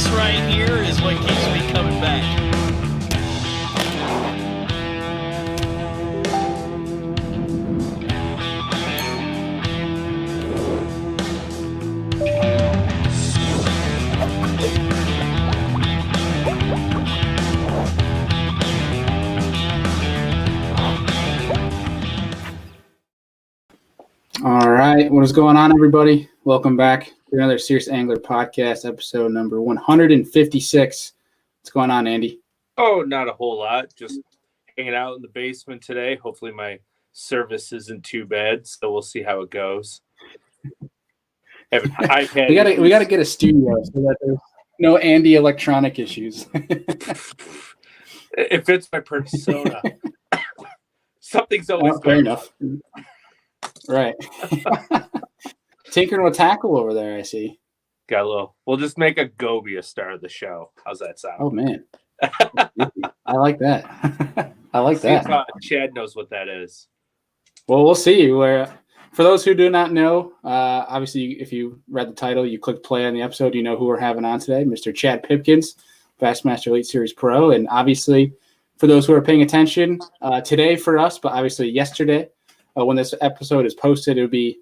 This right here is what keeps me coming back. All right, what is going on, everybody? Welcome back to another Serious Angler podcast, episode number 156. What's going on, Andy? Oh, not a whole lot. Just hanging out in the basement today. Hopefully my service isn't too bad, so we'll see how it goes. Have an iPad. we gotta get a studio so that there's no Andy electronic issues. It fits my persona. Something's always fair enough. Right. Tinkering with tackle over there, I see. Got a little. We'll just make a go be a star of the show. How's that sound? Oh man, I like that. I like see that. If, Chad knows what that is. Well, we'll see. Where for those who do not know, obviously, if you read the title, you click play on the episode, you know who we're having on today, Mr. Chad Pipkens, Bassmaster Elite Series Pro, and obviously, for those who are paying attention, today for us, but obviously yesterday, when this episode is posted, it would be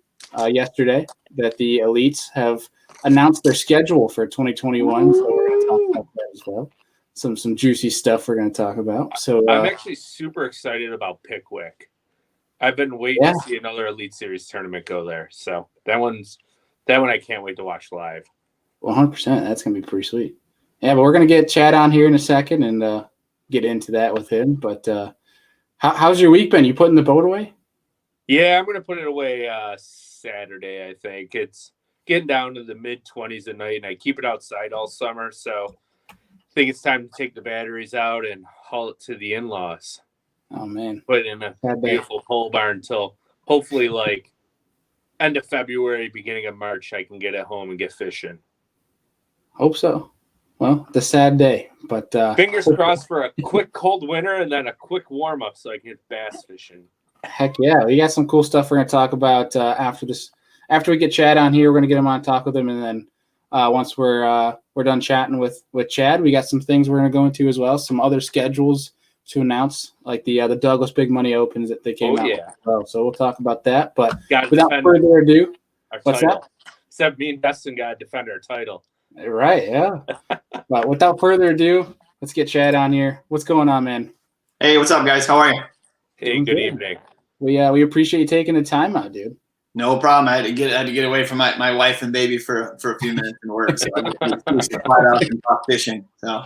yesterday that the Elites have announced their schedule for 2021. So we're going to talk about that as well. Some juicy stuff we're going to talk about. So I'm actually super excited about Pickwick. I've been waiting to see another Elite Series tournament go there. So that one I can't wait to watch live. 100%. That's going to be pretty sweet. Yeah, but we're going to get Chad on here in a second and get into that with him. But how's your week been? You putting the boat away? Yeah, I'm going to put it away Saturday, I think. It's getting down to the mid-20s at night, and I keep it outside all summer, so I think it's time to take the batteries out and haul it to the in-laws. Oh, man. Put it in a beautiful pole barn until hopefully, like, end of February, beginning of March, I can get it home and get fishing. Hope so. Well, the sad day, but fingers crossed for a quick cold winter and then a quick warm-up so I can get bass fishing. Heck yeah, we got some cool stuff we're going to talk about after this. After we get Chad on here, we're going to get him on, talk with him, and then once we're done chatting with Chad, we got some things we're going to go into as well. Some other schedules to announce, like the Douglas Big Money Opens that they came out with as well. So we'll talk about that. But without further ado, what's that? Except me and Dustin got to defend our title. Right, yeah. But without further ado, let's get Chad on here. What's going on, man? Hey, what's up, guys? How are you? Hey, good evening. We appreciate you taking the time out, dude. No problem. I had to get away from my wife and baby for a few minutes and work, so I just flat out and talk fishing. So,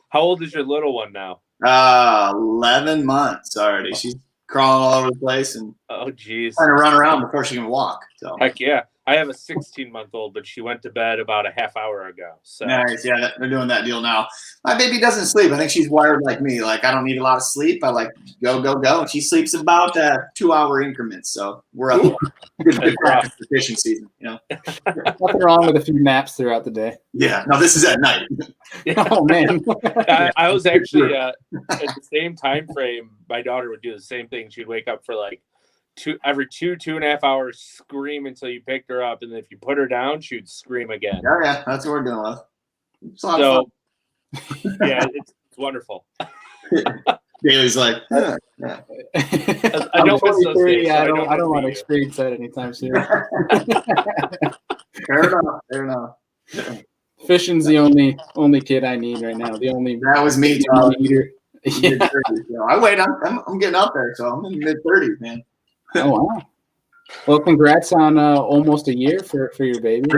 how old is your little one now? 11 months already. She's crawling all over the place and trying to run around before she can walk. So heck yeah. I have a 16-month-old, but she went to bed about a half hour ago. So nice. Yeah, they're doing that deal now. My baby doesn't sleep. I think she's wired like me. Like, I don't need a lot of sleep. I like go. And she sleeps about 2-hour increments. So we're up good practice for fishing season, you know. Nothing wrong with a few naps throughout the day. Yeah. No, this is at night. Oh, man. I was actually at the same time frame. My daughter would do the same thing. She'd wake up for like every 2.5 hours, scream until you picked her up, and then if you put her down, she'd scream again. Yeah, that's what we're doing with. So, yeah, it's wonderful. Daly's like, I don't want to experience that anytime soon. Fair enough. Fishing's the only kid I need right now. That was me, Tom. Yeah. I'm getting up there, so I'm in the mid-30s, man. Oh, wow. Well, congrats on almost a year for your baby.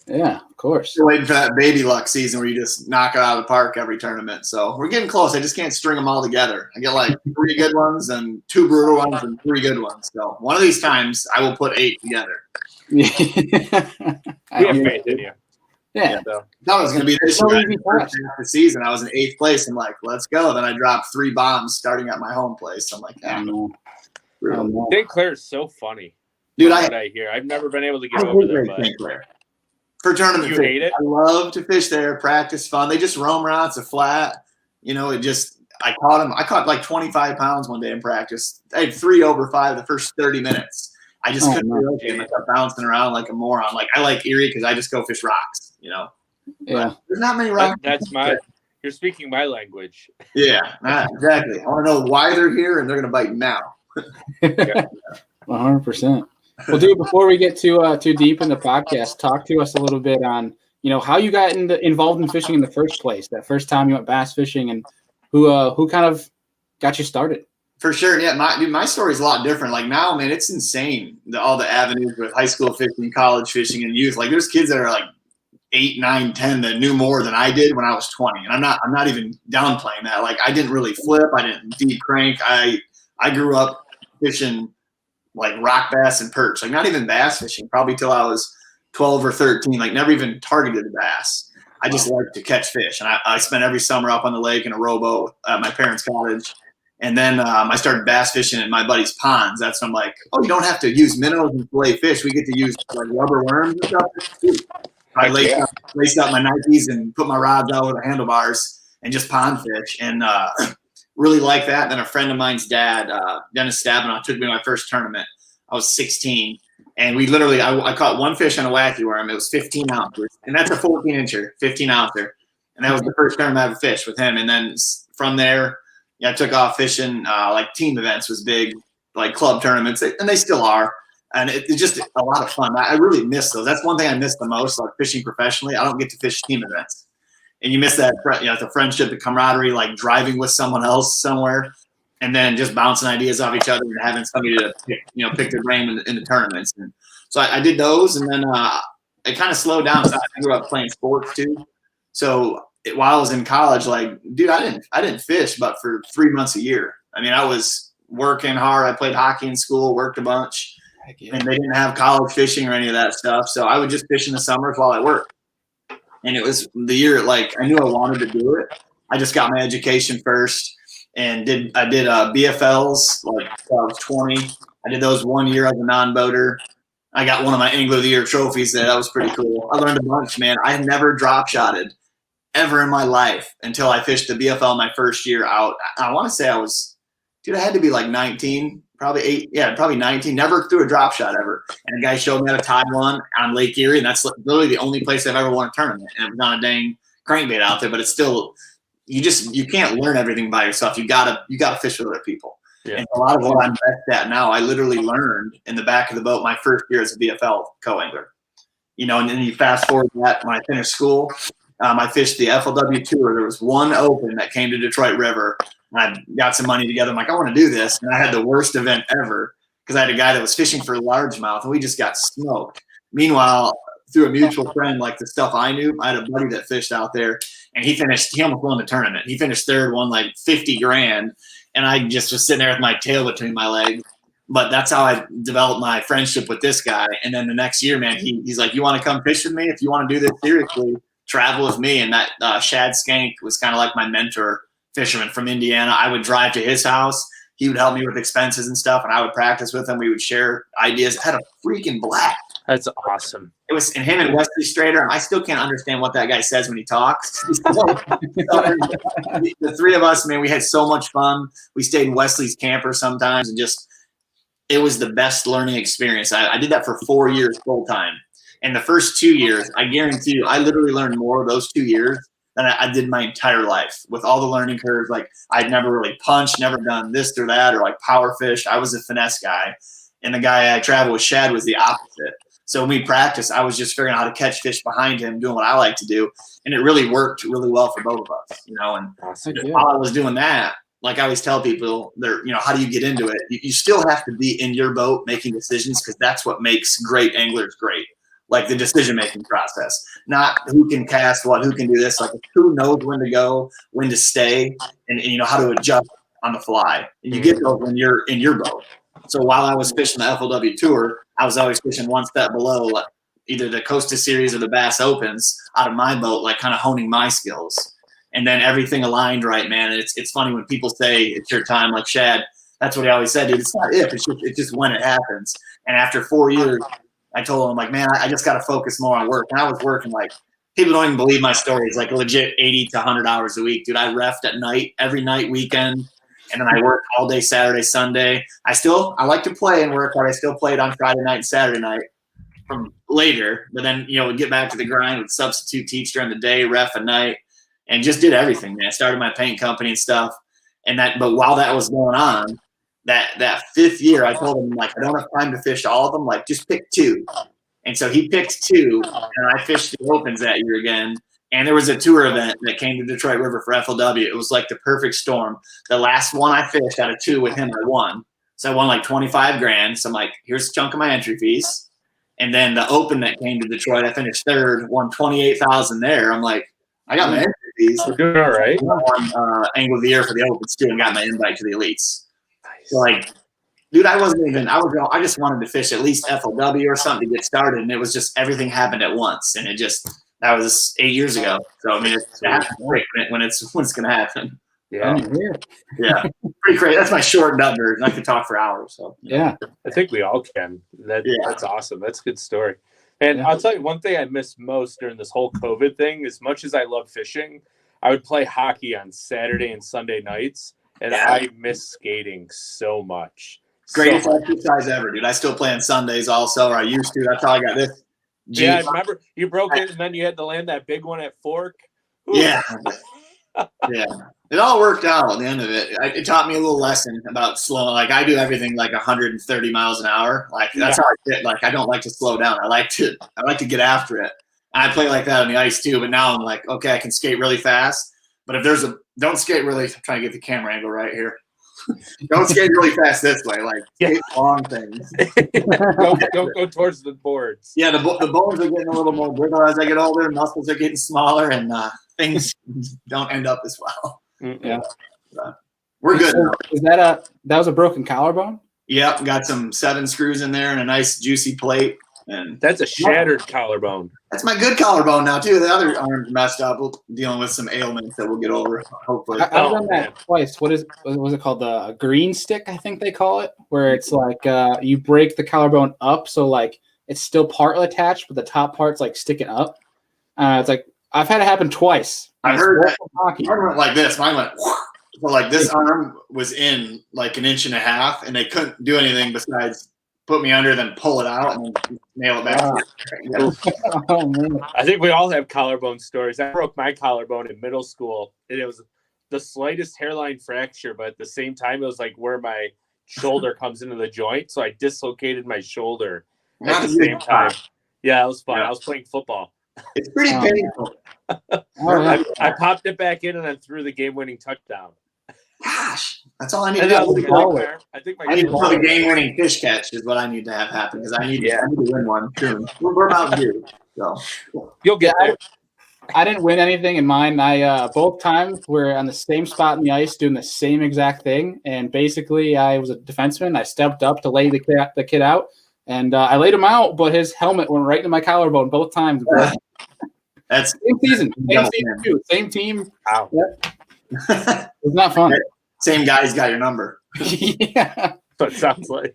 Yeah, of course. Still waiting for that baby luck season where you just knock it out of the park every tournament. So we're getting close. I just can't string them all together. I get like 3 good ones and 2 brutal ones and 3 good ones. So one of these times I will put 8 together. We have faith in you. Yeah. So, I thought it was going to be this year. The season, I was in 8th place. I'm like, let's go. Then I dropped 3 bombs starting at my home place. I'm like, St. Clair is so funny. Dude, I hear. I've never been able to get over there. St. Clair. For tournament, you hate it? I love to fish there. Practice fun. They just roam around. It's a flat. You know, I caught like 25 pounds one day in practice. I had 3 over 5 the first 30 minutes. I just couldn't relocate. I kept bouncing around like a moron. Like, I like Erie because I just go fish rocks, you know. Yeah. There's not many rock. You're speaking my language. Yeah, exactly. I want to know why they're here, and they're going to bite now. 100%. Well, dude, before we get too deep in the podcast, talk to us a little bit on, how you got involved in fishing in the first place, that first time you went bass fishing, and who kind of got you started. For sure. Yeah. My story is a lot different. Like now, man, it's insane. All the avenues with high school fishing, college fishing, and youth. Like there's kids that are like 8, 9, 10 that knew more than I did when I was 20. And I'm not even downplaying that. Like I didn't really flip. I didn't deep crank. I grew up fishing like rock bass and perch, like not even bass fishing, probably till I was 12 or 13, like never even targeted a bass. I just liked to catch fish. And I spent every summer up on the lake in a rowboat at my parents' cottage. And then I started bass fishing in my buddy's ponds. That's when I'm like, oh, you don't have to use minnows and fillet fish. We get to use like rubber worms and stuff. I laced up my Nikes and put my rods out with the handlebars and just pond fish. And really like that. And then a friend of mine's dad, Dennis Stabenow, took me to my first tournament. I was 16. And we literally, I caught one fish on a wacky worm. It was 15 ounces. And that's a 14-incher, 15-ouncer. And that was the first tournament I ever fished with him. And then from there, I took off fishing. Like team events was big, like club tournaments. And they still are. And it's just a lot of fun. I really miss those. That's one thing I miss the most, like fishing professionally. I don't get to fish team events. And you miss that, the friendship, the camaraderie, like driving with someone else somewhere. And then just bouncing ideas off each other and having somebody to pick their brain in the tournaments. And so I did those, and then it kind of slowed down. So I grew up playing sports too. So while I was in college, like, dude, I didn't fish but for 3 months a year. I mean, I was working hard. I played hockey in school, worked a bunch, and they didn't have college fishing or any of that stuff. So I would just fish in the summers while I worked. And it was the year, like, I knew I wanted to do it. I just got my education first. And I did BFLs like I was 20. I did those 1 year as a non-boater. I got one of my Angler of the Year trophies there. That was pretty cool. I learned a bunch, man. I had never drop shotted ever in my life until I fished the BFL my first year out. I want to say I had to be like 19, probably 19. Never threw a drop shot ever. And a guy showed me how to tie one on Lake Erie, and that's literally the only place I've ever won a tournament. And it was on a dang crankbait out there, but it's still – you can't learn everything by yourself. You gotta fish with other people. Yeah. And a lot of what I'm best at now, I literally learned in the back of the boat my first year as a BFL co-angler. And then you fast forward that when I finished school, I fished the FLW Tour. There was one open that came to Detroit River, and I got some money together. I'm like, I want to do this, and I had the worst event ever because I had a guy that was fishing for largemouth, and we just got smoked. Meanwhile, through a mutual friend, like the stuff I knew, I had a buddy that fished out there. And he almost won the tournament. He finished third, won like $50,000. And I just was sitting there with my tail between my legs. But that's how I developed my friendship with this guy. And then the next year, man, he's like, you want to come fish with me? If you want to do this seriously, travel with me. And that Shad Skank was kind of like my mentor fisherman from Indiana. I would drive to his house. He would help me with expenses and stuff. And I would practice with him. We would share ideas. I had a freaking blast. That's awesome. It was in him and Wesley Strader. I still can't understand what that guy says when he talks. The three of us, man, we had so much fun. We stayed in Wesley's camper sometimes, and it was the best learning experience. I did that for 4 years full time. And the first 2 years, I guarantee you, I literally learned more those 2 years than I did my entire life with all the learning curves. Like I'd never really punched, never done this or that, or like power fish. I was a finesse guy. And the guy I traveled with, Shad, was the opposite. So when we practiced, I was just figuring out how to catch fish behind him, doing what I like to do. And it really worked really well for both of us, And while I was doing that, like I always tell people, how do you get into it? You still have to be in your boat making decisions, because that's what makes great anglers great. Like the decision-making process, not who can cast what, who can do this, like who knows when to go, when to stay, and how to adjust on the fly. And you get those when you're in your boat. So while I was fishing the FLW Tour, I was always fishing one step below, like either the Costa Series or the Bass Opens out of my boat, like kind of honing my skills. And then everything aligned right, man. And it's funny when people say it's your time, like Shad, that's what he always said, dude. It's not if, it's just when it happens. And after 4 years, I told him, like, man, I just got to focus more on work. And I was working like, people don't even believe my stories, like legit 80 to 100 hours a week, dude. I reffed at night, every night, weekend. And then I worked all day Saturday, Sunday. I like to play and work hard. I still played on Friday night and Saturday night. from later, but then, would get back to the grind, would substitute teach during the day, ref at night, and just did everything, man. Started my paint company and stuff. But while that was going on, that 5th year, I told him, like, I don't have time to fish all of them. Like, just pick 2. And so he picked 2, and I fished the Opens that year again. And there was a tour event that came to Detroit River for FLW. It was like the perfect storm. The last one I fished out of 2 with him, I won. So I won like 25 grand. So I'm like, here's a chunk of my entry fees. And then the Open that came to Detroit, I finished 3rd, won 28,000 there. I'm like, I got my entry fees. We're doing all right. I won Angle of the Year for the Opens too, and got my invite to the Elites. So like, dude, I just wanted to fish at least FLW or something to get started, and it was just everything happened at once, and that was 8 years ago. So I mean, it's great when it's going to happen. Yeah, pretty crazy. That's my short number, and I could talk for hours. So Yeah, I think we all can. That's awesome. That's a good story. And I'll tell you one thing I missed most during this whole COVID thing. As much as I love fishing, I would play hockey on Saturday and Sunday nights, and I miss skating so much. Greatest exercise ever, dude. I still play on Sundays also, or I used to. That's how I got this. Yeah, I remember you broke it, and then you had to land that big one at Fork. Ooh. Yeah. Yeah. It all worked out at the end of it. It taught me a little lesson about slowing. Like, I do everything like 130 miles an hour. Like, that's how I fit. Like, I don't like to slow down. I like to get after it. And I play like that on the ice too. But now I'm like, okay, I can skate really fast. But if don't skate really. I'm trying to get the camera angle right here. Don't skate really fast this way. Like, skate long things. don't go towards the boards. Yeah, the bones are getting a little more brittle as I get older. Muscles are getting smaller, and things don't end up as well. Yeah, we're good. So is that was a broken collarbone? Yep, got some 7 screws in there and a nice juicy plate. And that's a shattered collarbone. That's my good collarbone now too. The other arm's messed up. We're dealing with some ailments that we'll get over, hopefully. I've done that twice. What was it called? The green stick, I think they call it, where it's like you break the collarbone up, so like it's still partly attached, but the top part's like sticking up. It's like I've had it happen twice. I heard that. Mine went like this. Mine went. So like this arm was in like 1.5 inches, and they couldn't do anything besides put me under, then pull it out, and then nail it back. Oh, man. I think we all have collarbone stories. I broke my collarbone in middle school, and it was the slightest hairline fracture, but at the same time, it was like where my shoulder comes into the joint. So I dislocated my shoulder at the same time. Yeah, it was fun. Yeah. I was playing football. It's pretty painful. I popped it back in and then threw the game-winning touchdown. Gosh, that's all I need to do. I need to put a game-winning fish catch is what I need to have happen because I need to win one soon. We're about to do. So you'll get there. I didn't win anything in mine. I both times were on the same spot in the ice doing the same exact thing. And basically, I was a defenseman. I stepped up to lay the kid out, and I laid him out, but his helmet went right into my collarbone both times. That's same season too. Same team. Wow. Yep. It's not fun. Same guy's got your number. Yeah. But it sounds like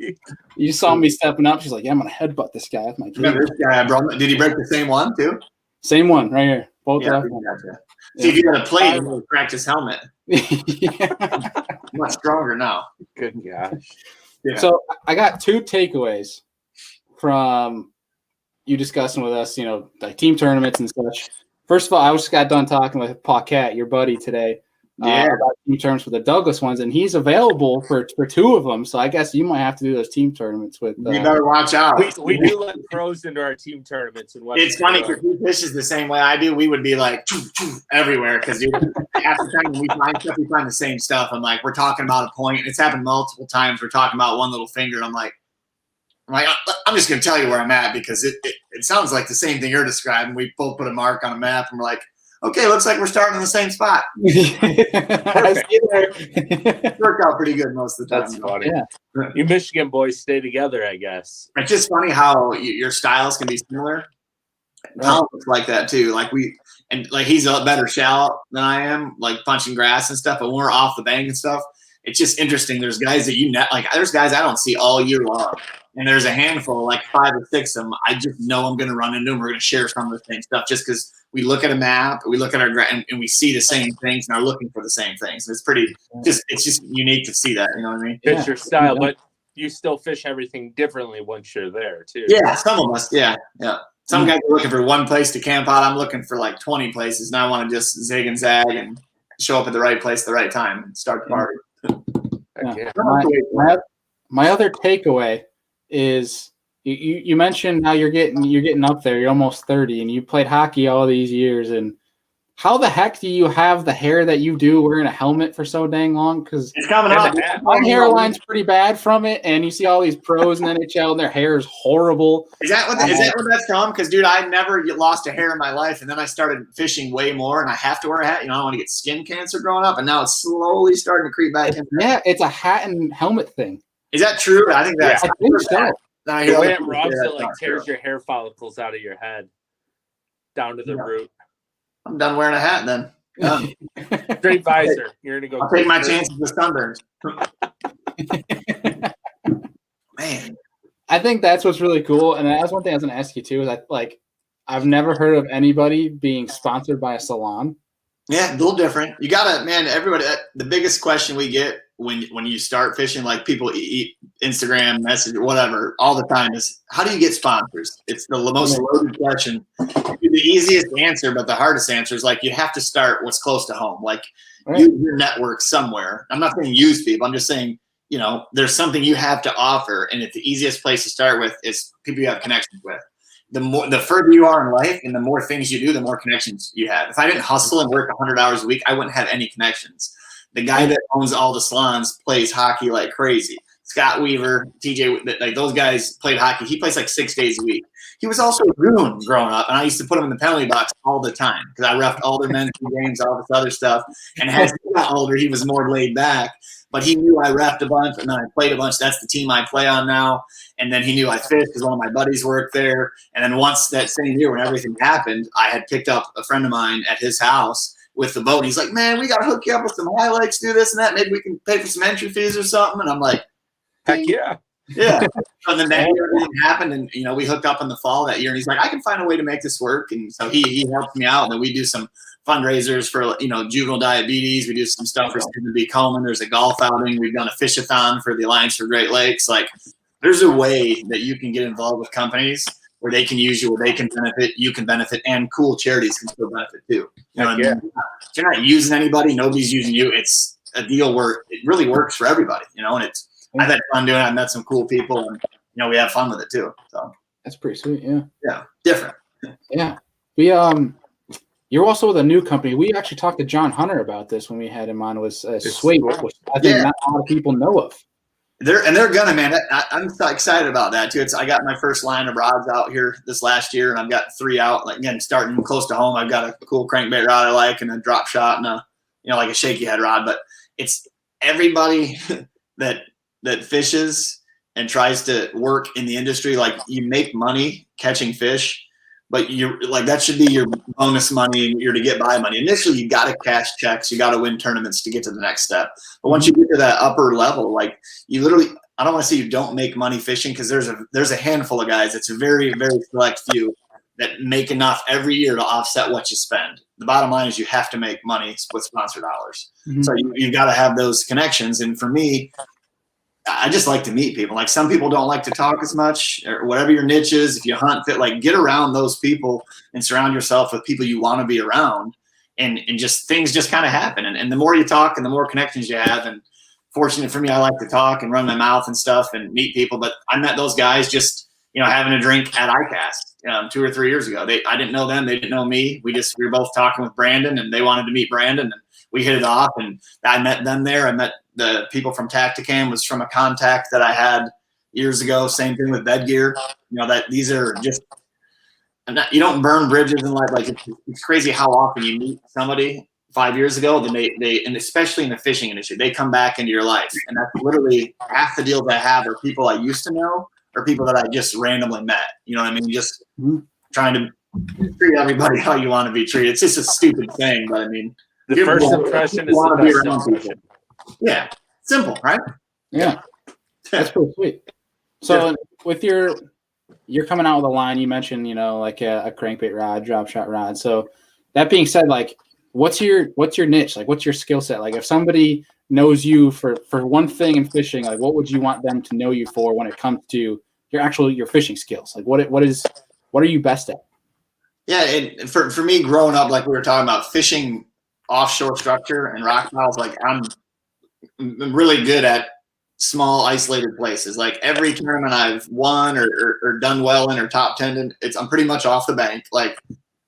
you saw me stepping up. She's like, "Yeah, I'm gonna headbutt this guy with my kid." Remember this guy I brought? Did he break the same one too? Same one right here. Both. Yeah, gotcha. See, if you got a plate, you would crack his helmet. Much stronger now. Good gosh. Yeah. So I got 2 takeaways from you discussing with us, like team tournaments and such. First of all, I just got done talking with Paul Cat, your buddy, today. About team tournaments for the Douglas ones, and he's available for 2 of them. So I guess you might have to do those team tournaments with. You better watch out. We do let pros into our team tournaments, and it's funny because he fishes the same way I do. We would be like everywhere because half the time when we find stuff, we find the same stuff. I'm like, we're talking about a point. It's happened multiple times. We're talking about one little finger. And I'm like, I'm just going to tell you where I'm at because it sounds like the same thing you're describing. We both put a mark on a map, and we're like, okay, looks like we're starting in the same spot. Worked out pretty good most of the time. That's funny. Yeah. You Michigan boys stay together, I guess. It's just funny how your styles can be similar. Tom looks like that too. Like he's a better shallow than I am, like punching grass and stuff. But when we're off the bank and stuff, it's just interesting. There's guys that there's guys I don't see all year long. And there's a handful, like 5 or 6 of them. I just know I'm going to run into them. We're going to share some of the same stuff just because we look at a map, we look at our and we see the same things and are looking for the same things. It's just unique to see that. You know what I mean? It's your style, but you still fish everything differently once you're there too. Yeah, some of us. Yeah. Some guys are looking for one place to camp out. I'm looking for like 20 places, and I want to just zig and zag and show up at the right place at the right time and start the party. Yeah. My other takeaway is you mentioned how you're getting up there. You're almost 30, and you played hockey all these years. And how the heck do you have the hair that you do wearing a helmet for so dang long? Because it's coming out. My hairline's pretty bad from it, and you see all these pros in NHL, and their hair is horrible. Is that what that's from? Because, dude, I never lost a hair in my life, and then I started fishing way more, and I have to wear a hat. I don't want to get skin cancer growing up, and now it's slowly starting to creep back in. Yeah, it's a hat and helmet thing. Is that true? I think that's I think so. The way it rubs, it like tears your hair follicles out of your head down to the root. I'm done wearing a hat then. Straight visor. You're gonna go. I'll take my chances with sunburns. Man, I think that's what's really cool, and that's one thing I was gonna ask you too. Is I've never heard of anybody being sponsored by a salon. Yeah, a little different. You gotta, man. Everybody. The biggest question we get when you start fishing, like people eat Instagram message or whatever all the time, is how do you get sponsors? It's the most loaded question. The easiest answer, but the hardest answer is like you have to start what's close to home. Like use your network somewhere. I'm not saying use people. I'm just saying, there's something you have to offer, and the easiest place to start with is people you have connections with. The further you are in life and the more things you do, the more connections you have. If I didn't hustle and work 100 hours a week, I wouldn't have any connections. The guy that owns all the salons plays hockey like crazy. Scott Weaver, TJ, like those guys played hockey. He plays like 6 days a week. He was also a goon growing up, and I used to put him in the penalty box all the time because I reffed all their men's games, all this other stuff. And as he got older, he was more laid back. But he knew I reffed a bunch, and then I played a bunch. That's the team I play on now. And then he knew I fished because one of my buddies worked there. And then once that same year when everything happened, I had picked up a friend of mine at his house with the boat. And he's like, man, we got to hook you up with some highlights, do this and that. Maybe we can pay for some entry fees or something. And I'm like, heck yeah. Yeah. And then that year everything happened, and we hooked up in the fall that year, and he's like, I can find a way to make this work. And so he helped me out, and then we do some fundraisers for juvenile diabetes. We do some stuff for Stephen B. Coleman. There's a golf outing. We've done a fish-a-thon for the Alliance for Great Lakes. Like, there's a way that you can get involved with companies where they can use you, where they can benefit, you can benefit, and cool charities can still benefit too. If you're not using anybody, nobody's using you. It's a deal where it really works for everybody, and I've had fun doing it. I've met some cool people, and we have fun with it too. So that's pretty sweet. Yeah, different. Yeah, we you're also with a new company. We actually talked to John Hunter about this when we had him on. Was Sway, which I think not a lot of people know of. They're gonna, man. I'm so excited about that too. I got my first line of rods out here this last year, and I've got 3 out. Like, again, starting close to home. I've got a cool crankbait rod I like, and a drop shot, and a like a shaky head rod. But it's everybody that fishes and tries to work in the industry. Like, you make money catching fish, but you're like, that should be your bonus money, and you're to get by money. Initially, you got to cash checks, you got to win tournaments to get to the next step. But once you get to that upper level, like, you literally, I don't want to say you don't make money fishing, because there's a handful of guys. It's a very, very select few that make enough every year to offset what you spend. The bottom line is you have to make money with sponsor dollars. So you've got to have those connections. And for me, I just like to meet people. Like, some people don't like to talk as much, or whatever your niche is. If you hunt, like, get around those people and surround yourself with people you want to be around, and just things just kind of happen. And the more you talk and the more connections you have, and fortunate for me, I like to talk and run my mouth and stuff and meet people. But I met those guys just, having a drink at ICAST 2 or 3 years ago. I didn't know them. They didn't know me. We were both talking with Brandon, and they wanted to meet Brandon, and we hit it off, and I met them there. I met the people from Tacticam, was from a contact that I had years ago. Same thing with bed gear. That these are just, you don't burn bridges in life. Like, it's crazy how often you meet somebody 5 years ago, then they and especially in the fishing industry, they come back into your life. And that's literally half the deals I have are people I used to know, or people that I just randomly met. You know what I mean? Just trying to treat everybody how you want to be treated. It's just a stupid thing, but I mean, the first impression is the best impression. Yeah, simple, right? Yeah, that's pretty sweet. So with you're coming out with a line, you mentioned, like a crankbait rod, drop shot rod. So that being said, like, what's your niche? Like, what's your skill set? Like, if somebody knows you for one thing in fishing, like what would you want them to know you for when it comes to your fishing skills? Like what are you best at? Yeah, and for me, growing up, like we were talking about, fishing offshore structure and rock piles, like I'm really good at small isolated places. Like every tournament I've won or done well in or top 10 in, I'm pretty much off the bank. Like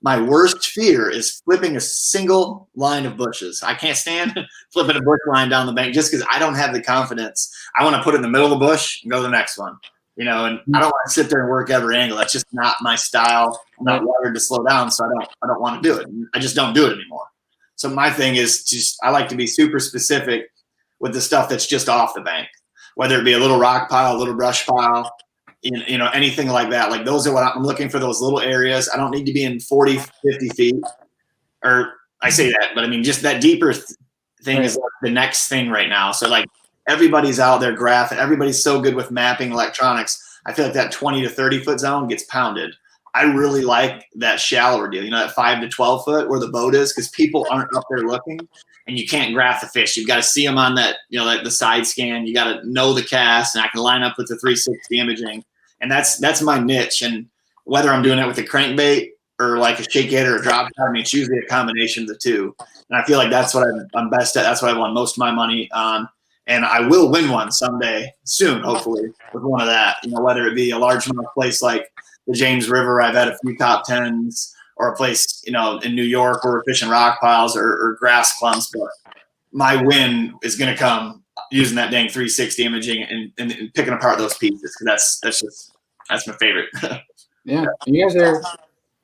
my worst fear is flipping a single line of bushes. I can't stand flipping a bush line down the bank just because I don't have the confidence. I want to put it in the middle of the bush and go to the next one. And I don't want to sit there and work every angle. That's just not my style. I'm not wired to slow down, so I don't want to do it. I just don't do it anymore. So my thing is I like to be super specific with the stuff that's just off the bank, whether it be a little rock pile, a little brush pile, anything like that. Like those are what I'm looking for, those little areas. I don't need to be in 40, 50 feet, or I say that, but I mean, just that deeper thing is like the next thing right now. So like everybody's out there graphing. Everybody's so good with mapping electronics. I feel like that 20 to 30 foot zone gets pounded. I really like that shallower deal, that 5 to 12 foot where the boat is, because people aren't up there looking and you can't graph the fish. You've got to see them on that, like the side scan. You got to know the cast, and I can line up with the 360 imaging. And that's my niche. And whether I'm doing it with a crankbait or like a shake it or a drop shot, I mean, it's usually a combination of the two. And I feel like that's what I'm best at. That's what I want most of my money on. And I will win one someday soon, hopefully, with one of that, whether it be a large enough place like the James River. I've had a few top tens, or a place, in New York where we're fishing rock piles or grass clumps. But my win is going to come using that dang 360 imaging and picking apart those pieces. Because that's my favorite. Yeah. And you guys are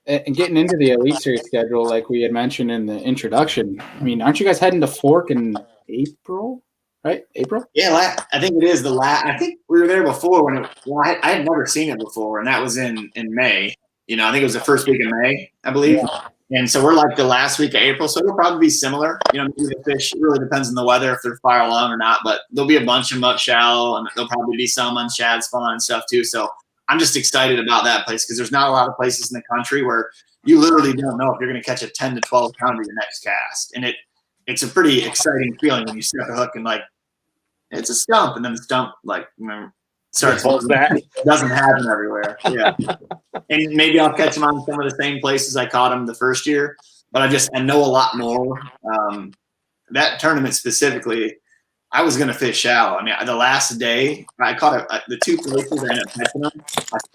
getting into the Elite Series schedule, like we had mentioned in the introduction. I mean, aren't you guys heading to Fork in April? Right? April? Yeah, I think it is I think we were there before when I had never seen it before, and that was in May. I think it was the first week of May, I believe. Yeah. And so we're like the last week of April, so it'll probably be similar. Maybe the fish, it really depends on the weather if they're fire long or not, but there'll be a bunch of them up shallow, and there'll probably be some on shad spawn and stuff too. So I'm just excited about that place because there's not a lot of places in the country where you literally don't know if you're going to catch a 10 to 12 pounder your next cast. And it's a pretty exciting feeling when you set the hook and like, it's a stump, and then the stump starts. That doesn't happen everywhere. Yeah, and maybe I'll catch them on some of the same places I caught them the first year, but I know a lot more. That tournament specifically, I was going to fish shallow. I mean, the last day I caught the two places I ended up catching them.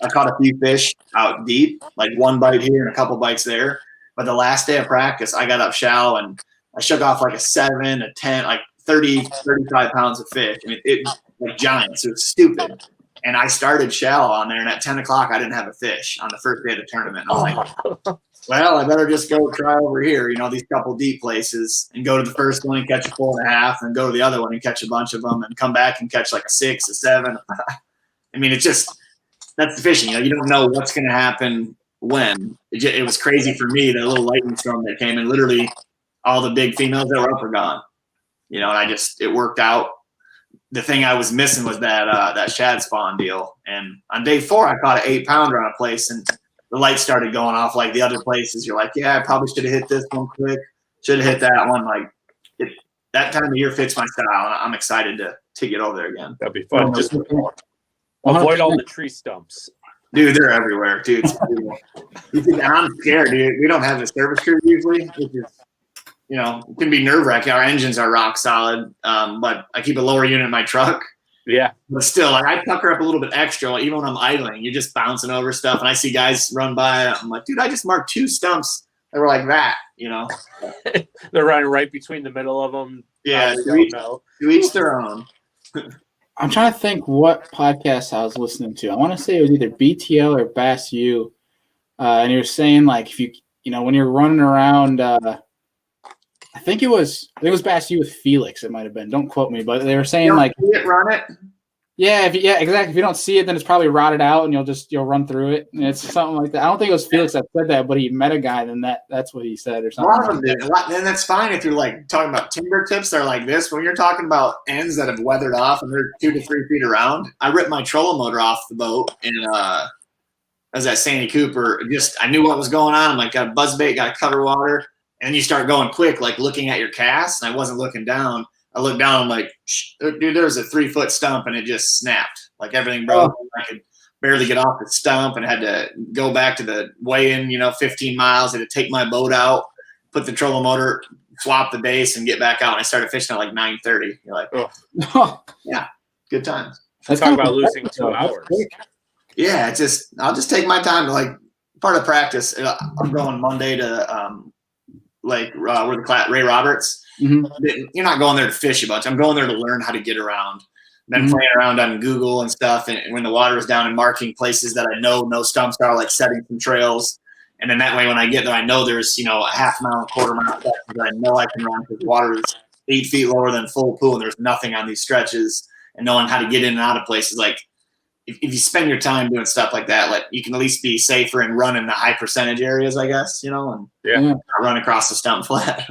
I caught a few fish out deep, like one bite here and a couple bites there. But the last day of practice, I got up shallow and I shook off like a 7, a 10, like 30, 35 pounds of fish. I mean, it like giants. It was stupid. And I started shallow on there, and at 10 o'clock, I didn't have a fish on the first day of the tournament. And I'm like, well, I better just go try over here, these couple deep places, and go to the first one and catch a 4.5, and go to the other one and catch a bunch of them, and come back and catch like a 6, a 7. I mean, that's the fishing. You don't know what's going to happen when. It was crazy for me, that little lightning storm that came, and literally all the big females that were up were gone. And it worked out. The thing I was missing was that shad spawn deal. And on day 4, I caught an 8-pounder on a place, and the lights started going off like the other places. You're like, yeah, I probably should have hit this one quick. Should have hit that one. Like that time of year fits my style, and I'm excited to get over there again. That'd be fun. Just avoid all the tree stumps. Dude, they're everywhere, dude. I'm scared, dude. We don't have a service crew usually, which is, it can be nerve-wracking. Our engines are rock solid, but I keep a lower unit in my truck. Yeah. But still, like, I pucker up a little bit extra. Even when I'm idling, you're just bouncing over stuff. And I see guys run by. I'm like, dude, I just marked 2 stumps that were like that, They're running right between the middle of them. Yeah, to each their own. I'm trying to think what podcast I was listening to. I want to say it was either BTL or Bass U. And he was saying, like, if when you're running around I think it was Bass U with Felix. It might have been. Don't quote me, but they were saying like run it. Yeah, exactly. If you don't see it, then it's probably rotted out, and you'll run through it. And it's something like that. I don't think it was Felix that said that, but he met a guy, and that's what he said or something. A lot of them did. And that's fine if you're like talking about timber tips that are like this. When you're talking about ends that have weathered off and they're 2 to 3 feet around, I ripped my trolling motor off the boat, and I was at Sandy Cooper. I knew what was going on. I'm like, got a buzz bait, got to cover water. And you start going quick, like looking at your cast, and I wasn't looking down. I looked down, I'm like, dude, there was a 3-foot stump and it just snapped. Like everything broke. I could barely get off the stump and had to go back to the weigh-in, 15 miles. I had to take my boat out, put the trolling motor, swap the base, and get back out. And I started fishing at like 9:30. You're like, oh, yeah, good times. Let's talk about losing 2 hours. Yeah, I'll just take my time to like part of practice. I'm going Monday to where the Ray Roberts. Mm-hmm. You're not going there to fish a bunch. I'm going there to learn how to get around. Been playing around on Google and stuff, and when the water is down and marking places that I know no stumps are, like setting some trails. And then that way, when I get there, I know there's a half mile, quarter mile sections that I know I can run because the water is 8 feet lower than full pool, and there's nothing on these stretches. And knowing how to get in and out of places, like if you spend your time doing stuff like that, like you can at least be safer and run in the high percentage areas, I guess, and not run across the stump flat.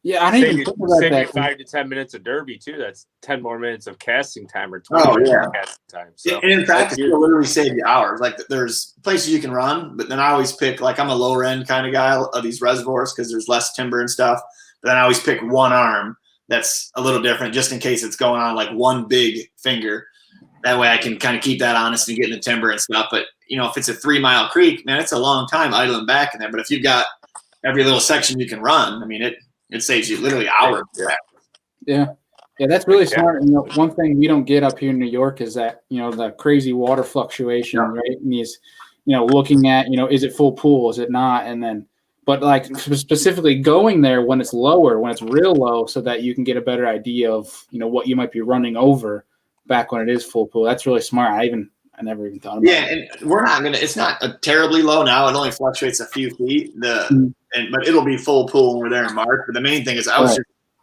Yeah, I didn't even think about save that. You 5 to 10 minutes of derby too. That's 10 more minutes of casting time or 20 minutes of casting time. So and in practice, it'll literally save you hours. Like there's places you can run, but then I always pick, like I'm a lower end kind of guy of these reservoirs because there's less timber and stuff. But then I always pick one arm that's a little different just in case it's going on like one big finger. That way I can kind of keep that honest and get in the timber and stuff. But, if it's a 3 mile creek, man, it's a long time idling back in there. But if you've got every little section you can run, I mean, it saves you literally hours. Yeah, that's really smart. One thing we don't get up here in New York is that, the crazy water fluctuation, right? And these, looking at, is it full pool? Is it not? And then, but like specifically going there when it's lower, when it's real low, so that you can get a better idea of, what you might be running over back when it is full pool. That's really smart. I never even thought about it. Yeah, and we're not it's not a terribly low now. It only fluctuates a few feet. But it'll be full pool when we're there in March. But the main thing is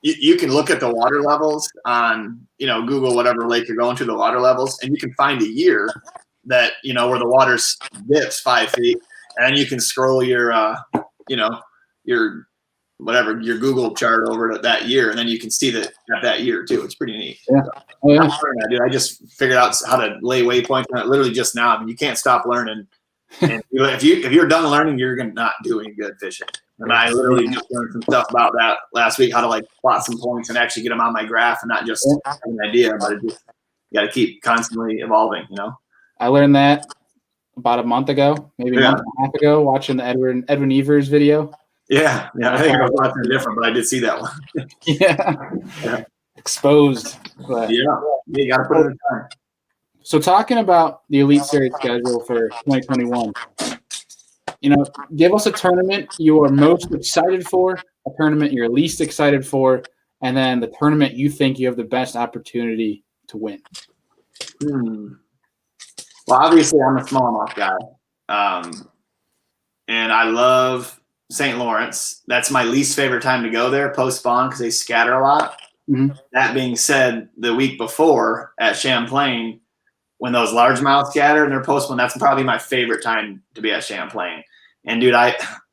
you can look at the water levels on, Google, whatever lake you're going to, the water levels, and you can find a year that, where the water dips 5 feet, and you can scroll your Google chart over to that year, and then you can see that year too. It's pretty neat. Yeah. Oh, yeah. Dude, I just figured out how to lay waypoints on it literally just now. I mean, you can't stop learning. And if you're done learning, you're gonna not do any good fishing. And I literally just learned some stuff about that last week, how to like plot some points and actually get them on my graph and not just have an idea, but you got to keep constantly evolving. I learned that about a month ago, maybe a month and a half ago, watching the Edwin Evers video. Yeah. I think I was watching different, but I did see that one. yeah. Exposed. But you got to put it in time. So talking about the Elite Series schedule for 2021, give us a tournament you are most excited for, a tournament you're least excited for, and then the tournament you think you have the best opportunity to win. Well, obviously I'm a smallmouth guy, and I love St. Lawrence. That's my least favorite time to go there post-spawn because they scatter a lot. Mm-hmm. That being said, the week before at Champlain, when those largemouth scatter and they're post-spawn, that's probably my favorite time to be at Champlain. And dude,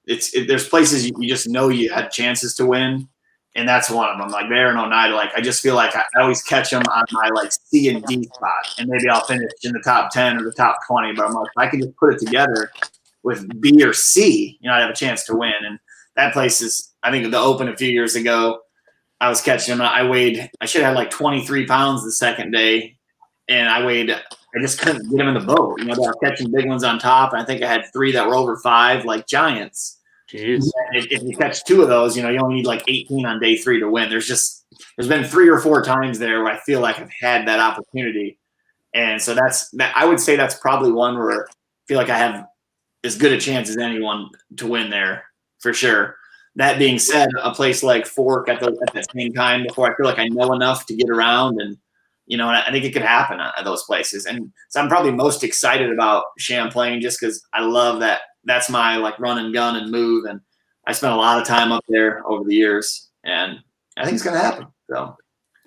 there's places you just know you had chances to win, and that's one of them. Like there in Oneida, like I just feel like I always catch them on my like C and D spot, and maybe I'll finish in the top 10 or the top 20. But I'm like, if I can just put it together with B or C, I have a chance to win. And that place is, I think, the Open a few years ago. I was catching them. I should have had like 23 pounds the second day, and I just couldn't get them in the boat. They were catching big ones on top, and I think I had 3 that were over 5, like giants. Jeez. If you catch 2 of those, you only need like 18 on day 3 to win. There's been 3 or 4 times there where I feel like I've had that opportunity, and so I would say that's probably one where I feel like I have as good a chance as anyone to win there for sure. That being said, a place like Fork at that same time before I feel like I know enough to get around, and I think it could happen at those places. And so I'm probably most excited about Champlain just because I love that. That's my like run and gun and move, and I spent a lot of time up there over the years, and I think it's gonna happen. So,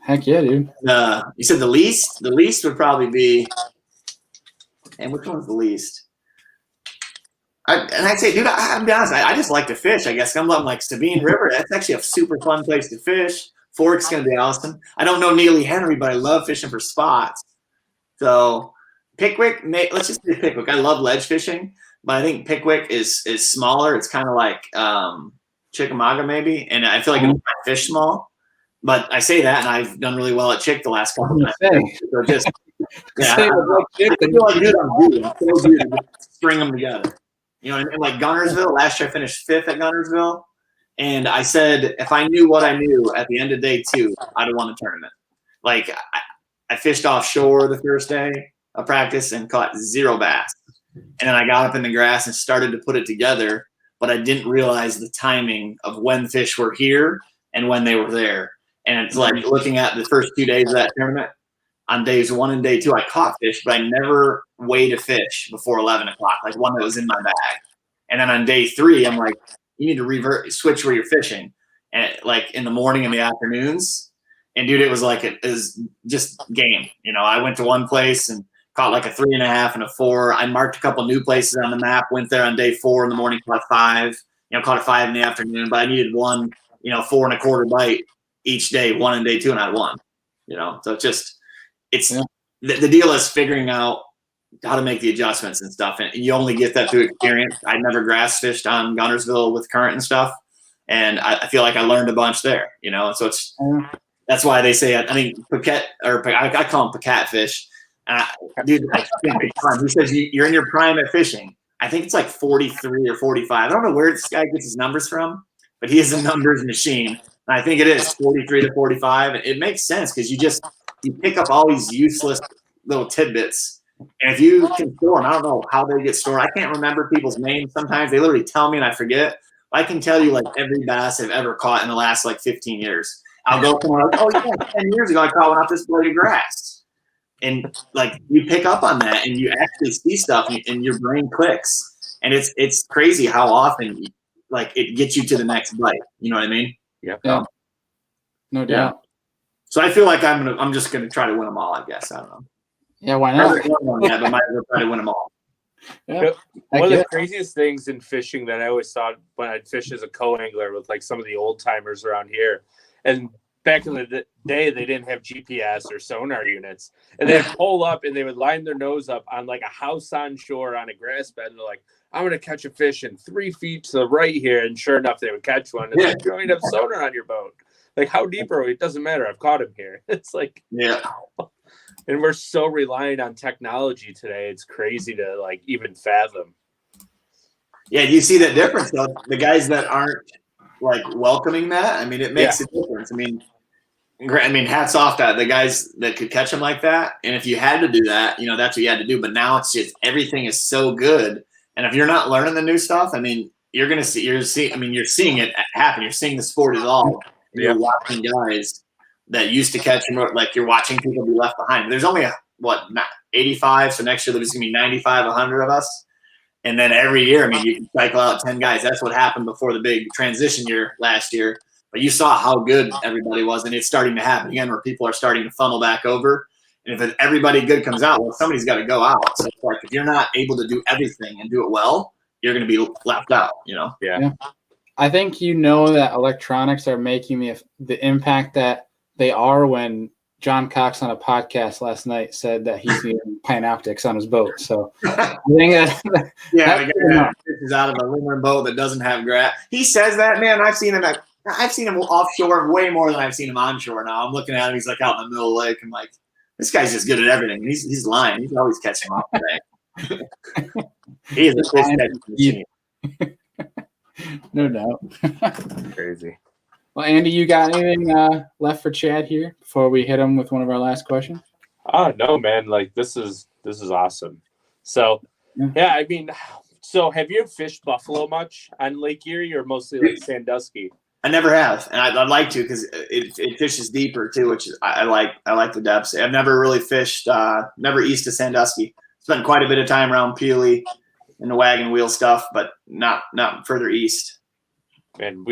heck yeah, dude. You said the least. The least would probably be, and which one's the least? I'd say, dude, I'll be honest. I just like to fish. I guess I'm like Sabine River. That's actually a super fun place to fish. Fork's gonna be awesome. I don't know Neely Henry, but I love fishing for spots. So Pickwick, let's just say Pickwick. I love ledge fishing, but I think Pickwick is smaller. It's kind of like Chickamauga maybe, and I feel like it'll fish small. But I say that, and I've done really well at chick the last couple of times. So just, yeah, Say I it like chick, feel like, dude, I'm good. I'm so good to string them together. You know, and like Gunnersville, last year I finished 5th at Gunnersville. And I said, if I knew what I knew at the end of day 2, I'd have won the tournament. Like, I fished offshore the first day of practice and caught 0 bass. And then I got up in the grass and started to put it together, but I didn't realize the timing of when fish were here and when they were there. And it's like looking at the first 2 days of that tournament. On days 1 and day 2, I caught fish, but I never weighed a fish before 11 o'clock, like one that was in my bag. And then on day 3, I'm like, you need to switch where you're fishing, and like in the morning and the afternoons. And dude, it was like it is just game. You know, I went to one place and caught like a 3.5 and a 4. I marked a couple new places on the map. Went there on day 4 in the morning, caught 5. You know, caught a 5 in the afternoon, but I needed 1, 4 1/4 bite each day, 1 in day 2, and I won. You know, so the deal is figuring out how to make the adjustments and stuff. And you only get that through experience. I never grass fished on Gunnersville with current and stuff. And I feel like I learned a bunch there, you know? So that's why they say, I mean, Paquette, or I call them Paquette fish. Dude, he says you're in your prime at fishing. I think it's like 43 or 45. I don't know where this guy gets his numbers from, but he is a numbers machine. And I think it is 43 to 45. And it makes sense because you pick up all these useless little tidbits. And if you can store them, I don't know how they get stored. I can't remember people's names. Sometimes they literally tell me and I forget. I can tell you like every bass I've ever caught in the last like 15 years. I'll go somewhere like, oh yeah, 10 years ago I caught one off this blade of grass. And like you pick up on that and you actually see stuff and your brain clicks. And it's crazy how often like it gets you to the next bite. You know what I mean? Yep. Yeah. No doubt. Yeah. So I feel like I'm just gonna try to win them all, I guess. I don't know. Yeah, why I not? haven't won one yet, but might as well try to win them all. Yeah. One of the craziest things in fishing that I always thought when I'd fish as a co-angler with like some of the old timers around here, and back in the day they didn't have GPS or sonar units, and they'd pull up and they would line their nose up on like a house on shore on a grass bed, and they're like, I'm gonna catch a fish in 3 feet to the right here, and sure enough they would catch one. It's like, you don't even have sonar on your boat. Like, how deep are we? It doesn't matter. I've caught him here. It's like, yeah. And we're so reliant on technology today. It's crazy to like even fathom. Yeah, you see that difference though. The guys that aren't like welcoming that, I mean, it makes a difference. I mean, hats off to the guys that could catch them like that. And if you had to do that, you know, that's what you had to do. But now it's just everything is so good. And if you're not learning the new stuff, I mean, you're seeing it happen. You're seeing the sport evolve. You're watching guys that used to catch them, like you're watching people be left behind. There's only 85, so next year there's gonna be 95, 100 of us, and then every year, I mean, you can cycle out 10 guys. That's what happened before the big transition year last year. But you saw how good everybody was, and it's starting to happen again, where people are starting to funnel back over. And if everybody good comes out, well, somebody's got to go out. So it's like if you're not able to do everything and do it well, you're going to be left out. You know? Yeah. I think you know that electronics are making the impact that they are when John Cox on a podcast last night said that he's using Pinoptics on his boat. So I think that the guy is out of a aluminum boat that doesn't have grass. He says that, man. I've seen him offshore way more than I've seen him onshore. Now I'm looking at him. He's like out in the middle of the lake. I'm like, this guy's just good at everything. He's lying. He's always catching off today. He is a fish catching machine. No doubt. Crazy. Well, Andy, you got anything left for Chad here before we hit him with one of our last questions? Oh no, man! Like this is awesome. So yeah, I mean, so have you fished buffalo much on Lake Erie, or mostly like Sandusky? I never have, and I'd like to because it fishes deeper too, which I like. I like the depths. I've never really fished, never east of Sandusky. Spent quite a bit of time around Peely and the wagon wheel stuff, but not further east. And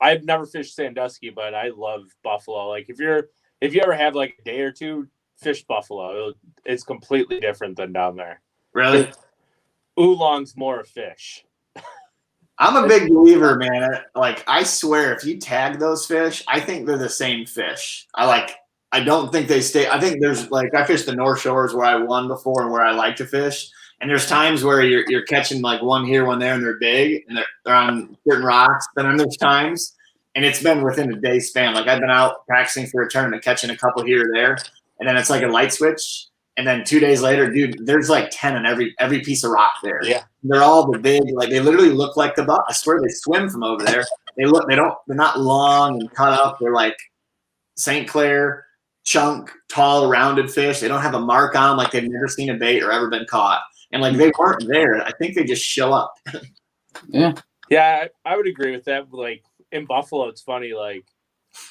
I've never fished Sandusky, but I love buffalo. Like if you ever have like a day or two, fish buffalo. It's completely different than down there. Really? Oolong's more a fish. I'm a big believer, man. Like I swear, if you tag those fish, I think they're the same fish. I don't think they stay. I think there's like I fished the North Shores where I won before and where I like to fish. And there's times where you're catching like one here, one there, and they're big and they're on certain rocks. But then there's times, and it's been within a day span. Like I've been out practicing for a tournament, catching a couple here or there, and then it's like a light switch. And then 2 days later, dude, there's like 10 in every piece of rock there. Yeah. They're all the big, like they literally look like the buck. I swear they swim from over there. They're not long and cut up. They're like St. Clair, chunk, tall, rounded fish. They don't have a mark on them, like they've never seen a bait or ever been caught. And like they weren't there. I think they just show up. Yeah. Yeah, I would agree with that. Like in Buffalo, it's funny, like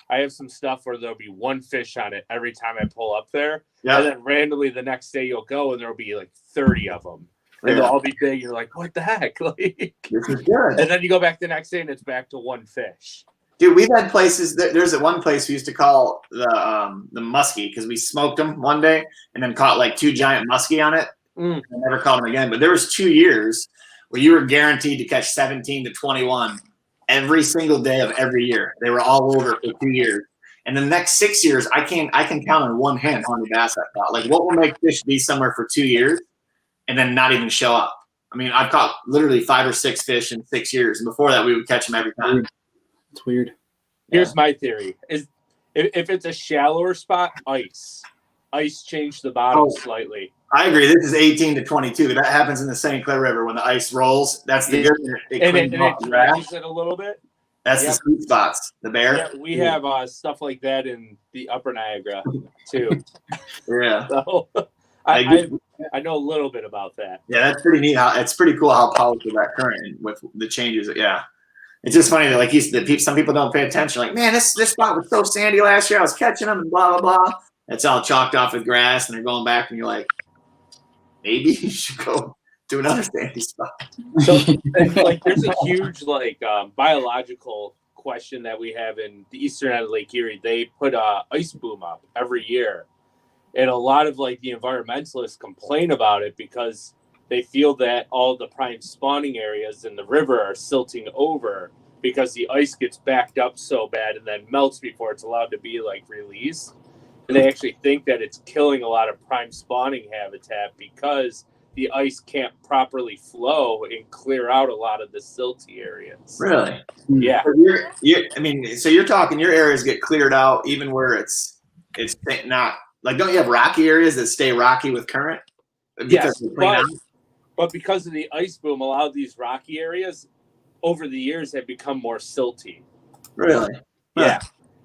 I have some stuff where there'll be one fish on it every time I pull up there. Yeah. And then randomly the next day you'll go and there'll be like 30 of them. And they'll all be big. You're like, what the heck? Like, this is good. And then you go back the next day and it's back to one fish. Dude, we've had places. There's one place we used to call the muskie because we smoked them one day and then caught like 2 giant muskie on it. I never caught them again. But there was 2 years where you were guaranteed to catch 17 to 21 every single day of every year. They were all over for 2 years. And the next 6 years, I can count on one hand how many bass I caught. Like, what will make fish be somewhere for 2 years and then not even show up? I mean, I've caught literally 5 or 6 fish in 6 years. And before that, we would catch them every time. It's weird. Here's my theory: is if it's a shallower spot, ice changed the bottom slightly. I agree. This is 18 to 22. That happens in the St. Clair River when the ice rolls. That's the good thing. It dries it a little bit. That's the sweet spots. The bear. Yeah, we have stuff like that in the Upper Niagara too. Yeah. So I know a little bit about that. Yeah, that's pretty neat. It's pretty cool how powerful that current with the changes. Yeah. It's just funny that like some people don't pay attention. Like, man, this spot was so sandy last year. I was catching them and blah blah blah. It's all chalked off with grass, and they're going back, and you're like, maybe you should go to another sandy spot. So, like, there's a huge biological question that we have in the eastern end of Lake Erie. They put a ice boom up every year, and a lot of like the environmentalists complain about it because they feel that all the prime spawning areas in the river are silting over because the ice gets backed up so bad and then melts before it's allowed to be like released. And they actually think that it's killing a lot of prime spawning habitat because the ice can't properly flow and clear out a lot of the silty areas. Really? Yeah. So you're talking your areas get cleared out even where it's not like, don't you have rocky areas that stay rocky with current? Yes, but because of the ice boom, a lot of these rocky areas over the years have become more silty. Really? Yeah.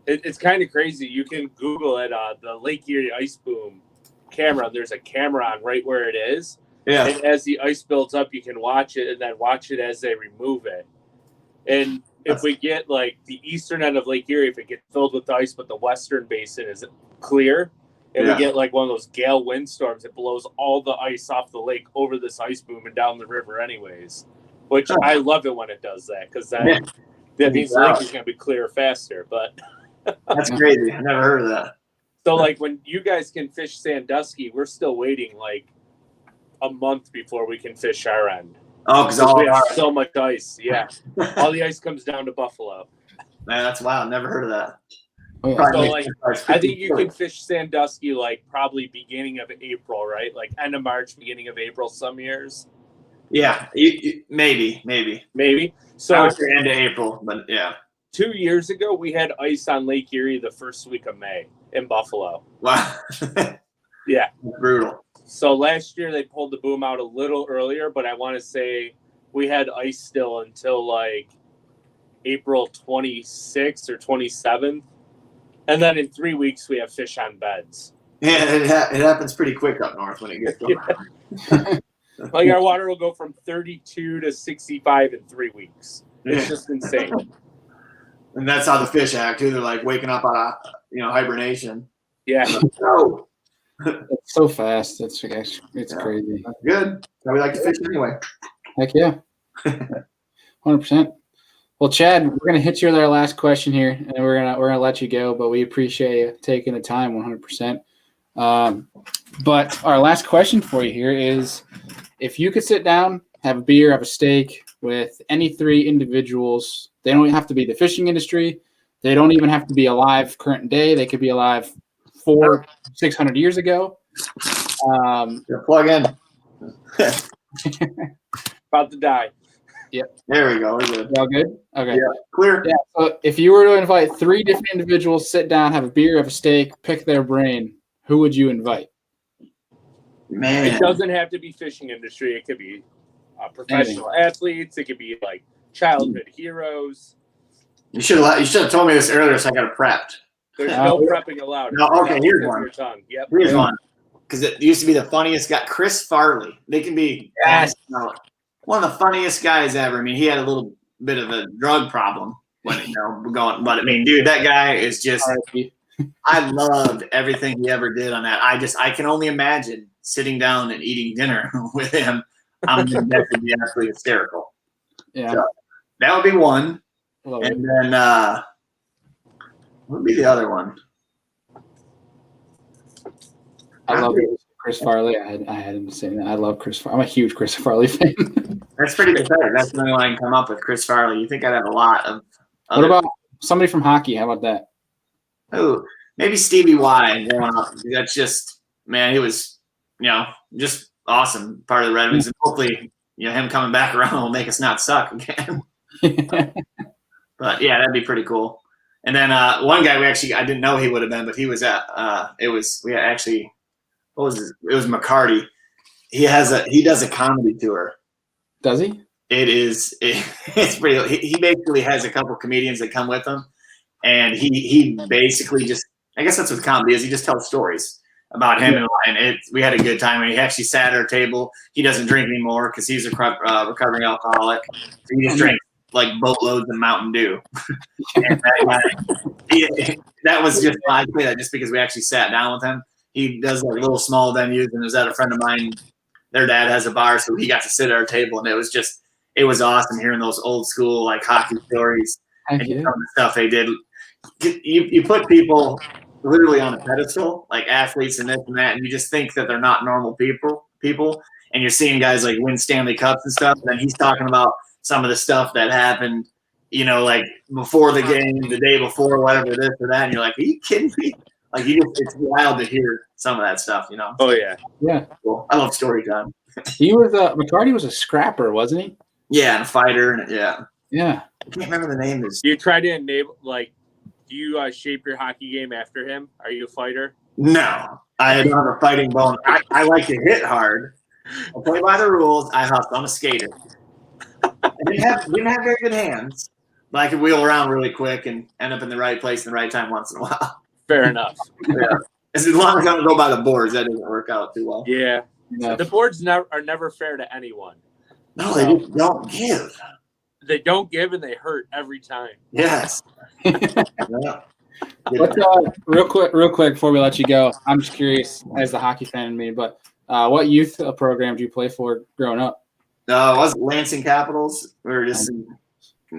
It's kind of crazy. You can Google it, the Lake Erie ice boom camera. There's a camera on right where it is. Yeah. And as the ice builds up, you can watch it and then watch it as they remove it. And if we get like the eastern end of Lake Erie, if it gets filled with ice, but the western basin is clear, and we get like one of those gale windstorms, it blows all the ice off the lake over this ice boom and down the river anyways, which I love it when it does that because that means the lake is going to be clear faster. But that's crazy. I never heard of that. So like when you guys can fish Sandusky, we're still waiting like a month before we can fish our end. Oh, because we have so much ice. Yeah. All the ice comes down to Buffalo. Man, that's wild. Never heard of that. So like, I think you can fish Sandusky like probably beginning of April, right? Like end of March, beginning of April, some years. Yeah, maybe. So I would say end of April, but yeah. 2 years ago, we had ice on Lake Erie the first week of May in Buffalo. Wow. Yeah. Brutal. So last year they pulled the boom out a little earlier, but I want to say we had ice still until like April 26th or 27th. And then in 3 weeks, we have fish on beds. Yeah, it happens pretty quick up north when it gets going. Like our water will go from 32 to 65 in 3 weeks. It's just insane. And that's how the fish act too. They're like waking up out of hibernation. Yeah. Oh. It's so fast. It's crazy. That's good. So we like to fish anyway. Heck yeah. 100%. Well, Chad, we're gonna hit you with our last question here, and we're gonna let you go. But we appreciate you taking the time, 100%. But our last question for you here is: if you could sit down, have a beer, have a steak with any 3 individuals, they don't have to be the fishing industry. They don't even have to be alive current day. They could be alive 400-600 years ago. Plug in. About to die. Yep. There we go. We're good. All good? Okay. Yeah. Clear. Yeah. So if you were to invite 3 different individuals, sit down, have a beer, have a steak, pick their brain, who would you invite? Man. It doesn't have to be fishing industry. It could be professional athletes. It could be like childhood heroes. You should have told me this earlier, so I got it prepped. There's no prepping allowed. No, okay, here's one. Your tongue. Yep. Here's one. Because it used to be the funniest guy, Chris Farley. They can be one of the funniest guys ever. I mean, he had a little bit of a drug problem when but I mean, dude, that guy is just. I loved everything he ever did on that. I can only imagine sitting down and eating dinner with him. That would be absolutely hysterical. Yeah, so, that would be one. And then what would be the other one? I love Chris Farley. I had him saying that. I love Chris Farley. I'm a huge Chris Farley fan. That's pretty pathetic. That's the only one I can come up with, Chris Farley. You think I'd have a lot of. What about somebody from hockey? How about that? Oh, maybe Stevie Y growing up. That's just, man, he was, just awesome part of the Red Wings. And hopefully, him coming back around will make us not suck again. But yeah, that'd be pretty cool. And then one guy I didn't know he would have been, but he was at it was McCarty. He does a comedy tour. Does he? It's pretty. He basically has a couple comedians that come with him, and he basically just, I guess that's what comedy is. He just tells stories about him and we had a good time. And he actually sat at our table. He doesn't drink anymore because he's a recovering alcoholic. So he just drank like boatloads of Mountain Dew. And that was just, I say that just because we actually sat down with him. He does like little small venues, and there's a friend of mine, their dad has a bar, so he got to sit at our table, and it was awesome hearing those old school like hockey stories and some of the stuff they did. You put people literally on a pedestal, like athletes and this and that, and you just think that they're not normal people, and you're seeing guys like win Stanley Cups and stuff, and then he's talking about some of the stuff that happened, like before the game, the day before, whatever, this or that, and you're like, are you kidding me? Like, it's wild to hear some of that stuff, Oh, yeah. Yeah. Cool. I love story time. He was McCarty was a scrapper, wasn't he? Yeah, and a fighter, and Yeah. I can't remember the name. You try to enable, do you shape your hockey game after him? Are you a fighter? No, I don't have a fighting bone. I like to hit hard. I play by the rules. I hustle. I'm a skater. I didn't have very good hands, but I could wheel around really quick and end up in the right place in the right time once in a while. Fair enough. Yeah. As long as I don't go by the boards, that doesn't work out too well. Yeah. The boards are never fair to anyone. No, they just don't give. They don't give, and they hurt every time. Yes. Yeah. Real quick before we let you go, I'm just curious as the hockey fan in me, but what youth program do you play for growing up? I was Lansing Capitals. We were just in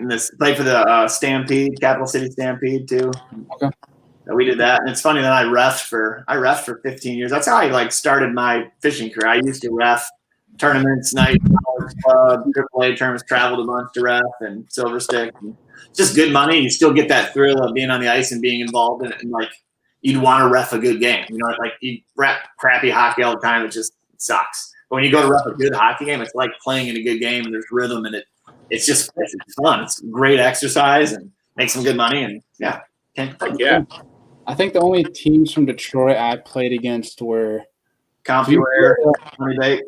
this played for the Stampede, Capital City Stampede too. Okay. We did that, and it's funny that I refed for 15 years. That's how I started my fishing career. I used to ref tournaments, night club, AAA tournaments, traveled a bunch to ref and Silver Stick. And just good money. You still get that thrill of being on the ice and being involved in it, and you'd want to ref a good game. You ref crappy hockey all the time. It just sucks. But when you go to ref a good hockey game, it's like playing in a good game, and there's rhythm, and it's fun. It's great exercise and make some good money, and yeah. I think the only teams from Detroit I played against were CompuWare, Honey Baked.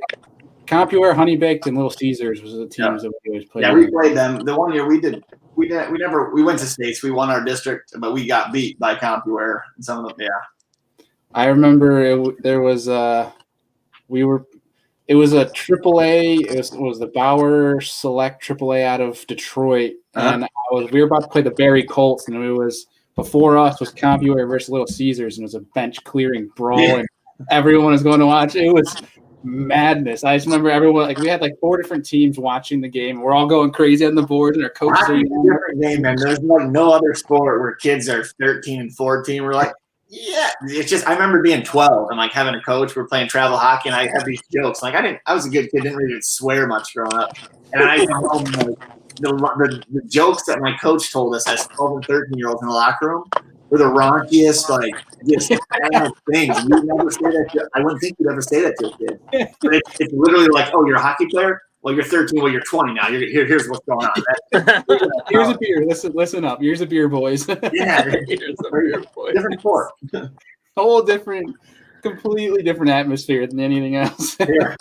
CompuWare, Honey Baked, and Little Caesars was the teams that we always played. Yeah, we played them. The one year we went to states. We won our district, but we got beat by CompuWare and some of them. Yeah, I remember it was a AAA. It was the Bauer Select AAA out of Detroit, and we were about to play the Barrie Colts, and it was. Before us was CompuWare versus Little Caesars, and it was a bench clearing brawl, and everyone was going to watch. It was madness. I just remember everyone we had 4 different teams watching the game. We're all going crazy on the board, and our coach. Different game, man. There's no other sport where kids are 13 and 14. We're yeah. It's just I remember being 12 and having a coach. We're playing travel hockey, and I had these jokes. I was a good kid, didn't really swear much growing up, and I come home the jokes that my coach told us as 12 and 13-year-olds in the locker room were the raunchiest, just things. You'd never say that I wouldn't think you'd ever say that to a kid. But it's literally oh, you're a hockey player? well, you're 13. Well, you're 20 now. Here's what's going on. Here's a beer. Listen up. Here's a beer, boys. Yeah, Here's a beer, boys. different sport. Whole different, completely different atmosphere than anything else. Yeah.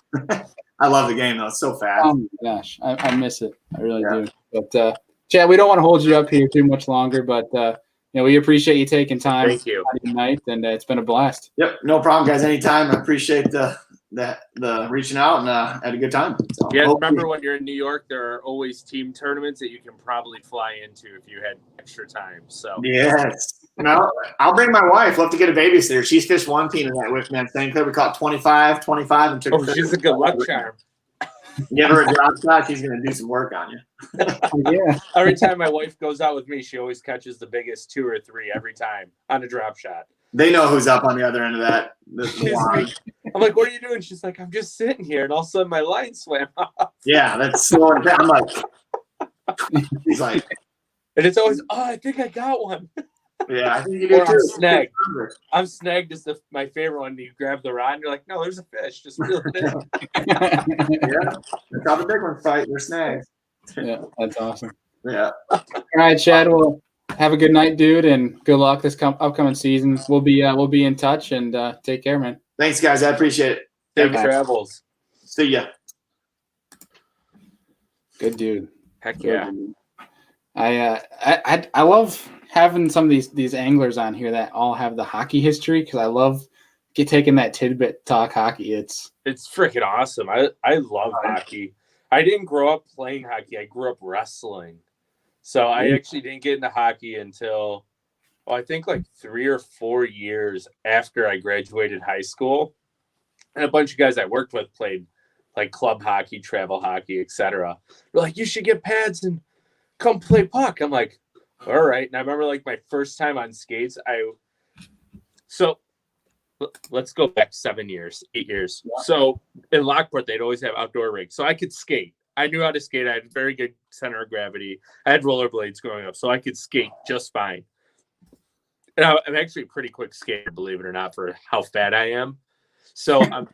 I love the game though. It's so fast. Oh my gosh, I miss it. I really do. But Chad, we don't want to hold you up here too much longer, but we appreciate you taking time. Thank you. Tonight, and it's been a blast. Yep, no problem, guys. Anytime. I appreciate the reaching out and had a good time. So, Yeah, remember when you're in New York, there are always team tournaments that you can probably fly into if you had extra time. So yes. No, I'll bring my wife. Love to get a babysitter. She's fished one team in that with me. I think we caught 25, and took. oh, she's a good luck charm. Give her a drop shot. She's going to do some work on you. Yeah. Every time my wife goes out with me, she always catches the biggest 2 or 3 every time on a drop shot. They know who's up on the other end of that. I'm like, what are you doing? She's like, I'm just sitting here, and all of a sudden my line swam off. Yeah, that's slow. I'm like, she's like, and it's always, oh, I think I got one. Yeah, I think you do Or too. I'm snagged is my favorite one. You grab the rod, and you're like, no, there's a fish. Just reel it in. Yeah, that's how the big ones fight. They're snags. Yeah, that's awesome. Yeah. All right, Chad. Well, have a good night, dude, and good luck this upcoming season. We'll be in touch, and take care, man. Thanks, guys. I appreciate it. Safe travels. See ya. Good dude. Heck yeah. I love having some of these anglers on here that all have the hockey history, because I love taking that tidbit to talk hockey. It's freaking awesome. I love hockey. I didn't grow up playing hockey. I grew up wrestling. So I actually didn't get into hockey until, I think like 3 or 4 years after I graduated high school. And a bunch of guys I worked with played like club hockey, travel hockey, etc. They're like, you should get pads and come play puck. I'm like, all right. And I remember like my first time on skates, so let's go back 8 years. Yeah. So in Lockport, they'd always have outdoor rinks. So I could skate. I knew how to skate. I had very good center of gravity. I had rollerblades growing up, so I could skate just fine. And I'm actually a pretty quick skater, believe it or not, for how fat I am. So I'm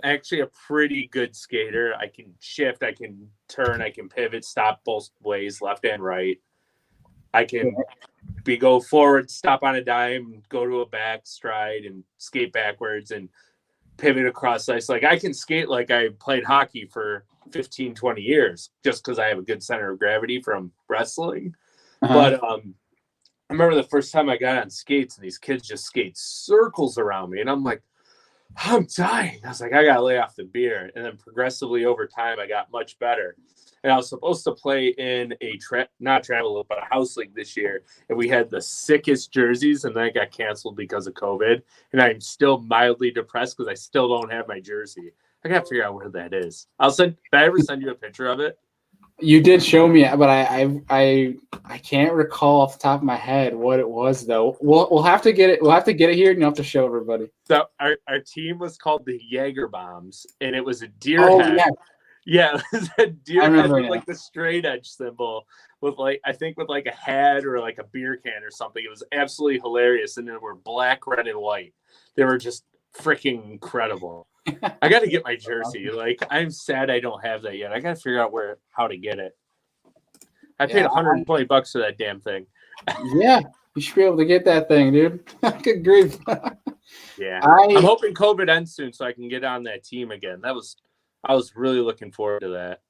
actually a pretty good skater. I can shift, I can turn, I can pivot, stop both ways, left and right. I can go forward, stop on a dime, go to a back stride, and skate backwards and pivot across ice. Like I can skate like I played hockey for 15, 20 years just because I have a good center of gravity from wrestling. But I remember the first time I got on skates and these kids just skate circles around me. And I'm like, I'm dying. I was like, I got to lay off the beer. And then progressively over time, I got much better. And I was supposed to play in a not travel league, but a house league this year. And we had the sickest jerseys, and then it got canceled because of COVID. And I'm still mildly depressed because I still don't have my jersey. I got to figure out where that is. Did I ever send you a picture of it? You did show me, but I can't recall off the top of my head what it was though. We'll have to get it. We'll have to get it here, and you'll have to show everybody. So our team was called the Jaeger Bombs, and it was a deer head. Yeah, it was a deer head with like the straight edge symbol with like with like a hat or like a beer can or something. It was absolutely hilarious, and then we're black, red, and white. They were just freaking incredible. I got to get my jersey. Like, I'm sad I don't have that yet. I got to figure out how to get it. I paid $120 for that damn thing. Yeah, you should be able to get that thing, dude. Good grief. Yeah, I'm hoping COVID ends soon so I can get on that team again. I was really looking forward to that.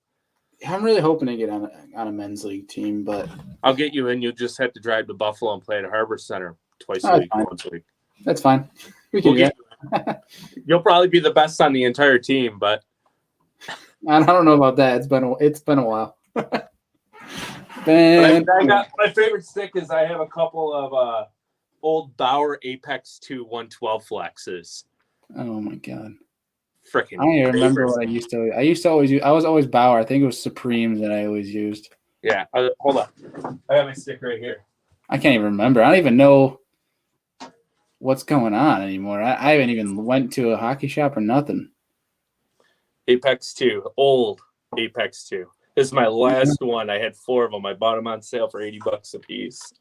I'm really hoping to get on a men's league team, but I'll get you in. You'll just have to drive to Buffalo and play at Harbor Center twice a week, once a week. That's fine. We can get. You'll probably be the best on the entire team, but I don't know about that. It's been a while. I got my favorite stick is I have a couple of old Bauer Apex 2 112 flexes. Oh my god! Freaking! I remember what I used to always use. I was always Bauer. I think it was Supremes that I always used. Yeah. Hold on. I have my stick right here. I can't even remember. I don't even know what's going on anymore. I haven't even went to a hockey shop or nothing. Apex 2, old Apex 2. This is my last one. I had 4 of them. I bought them on sale for $80 a piece.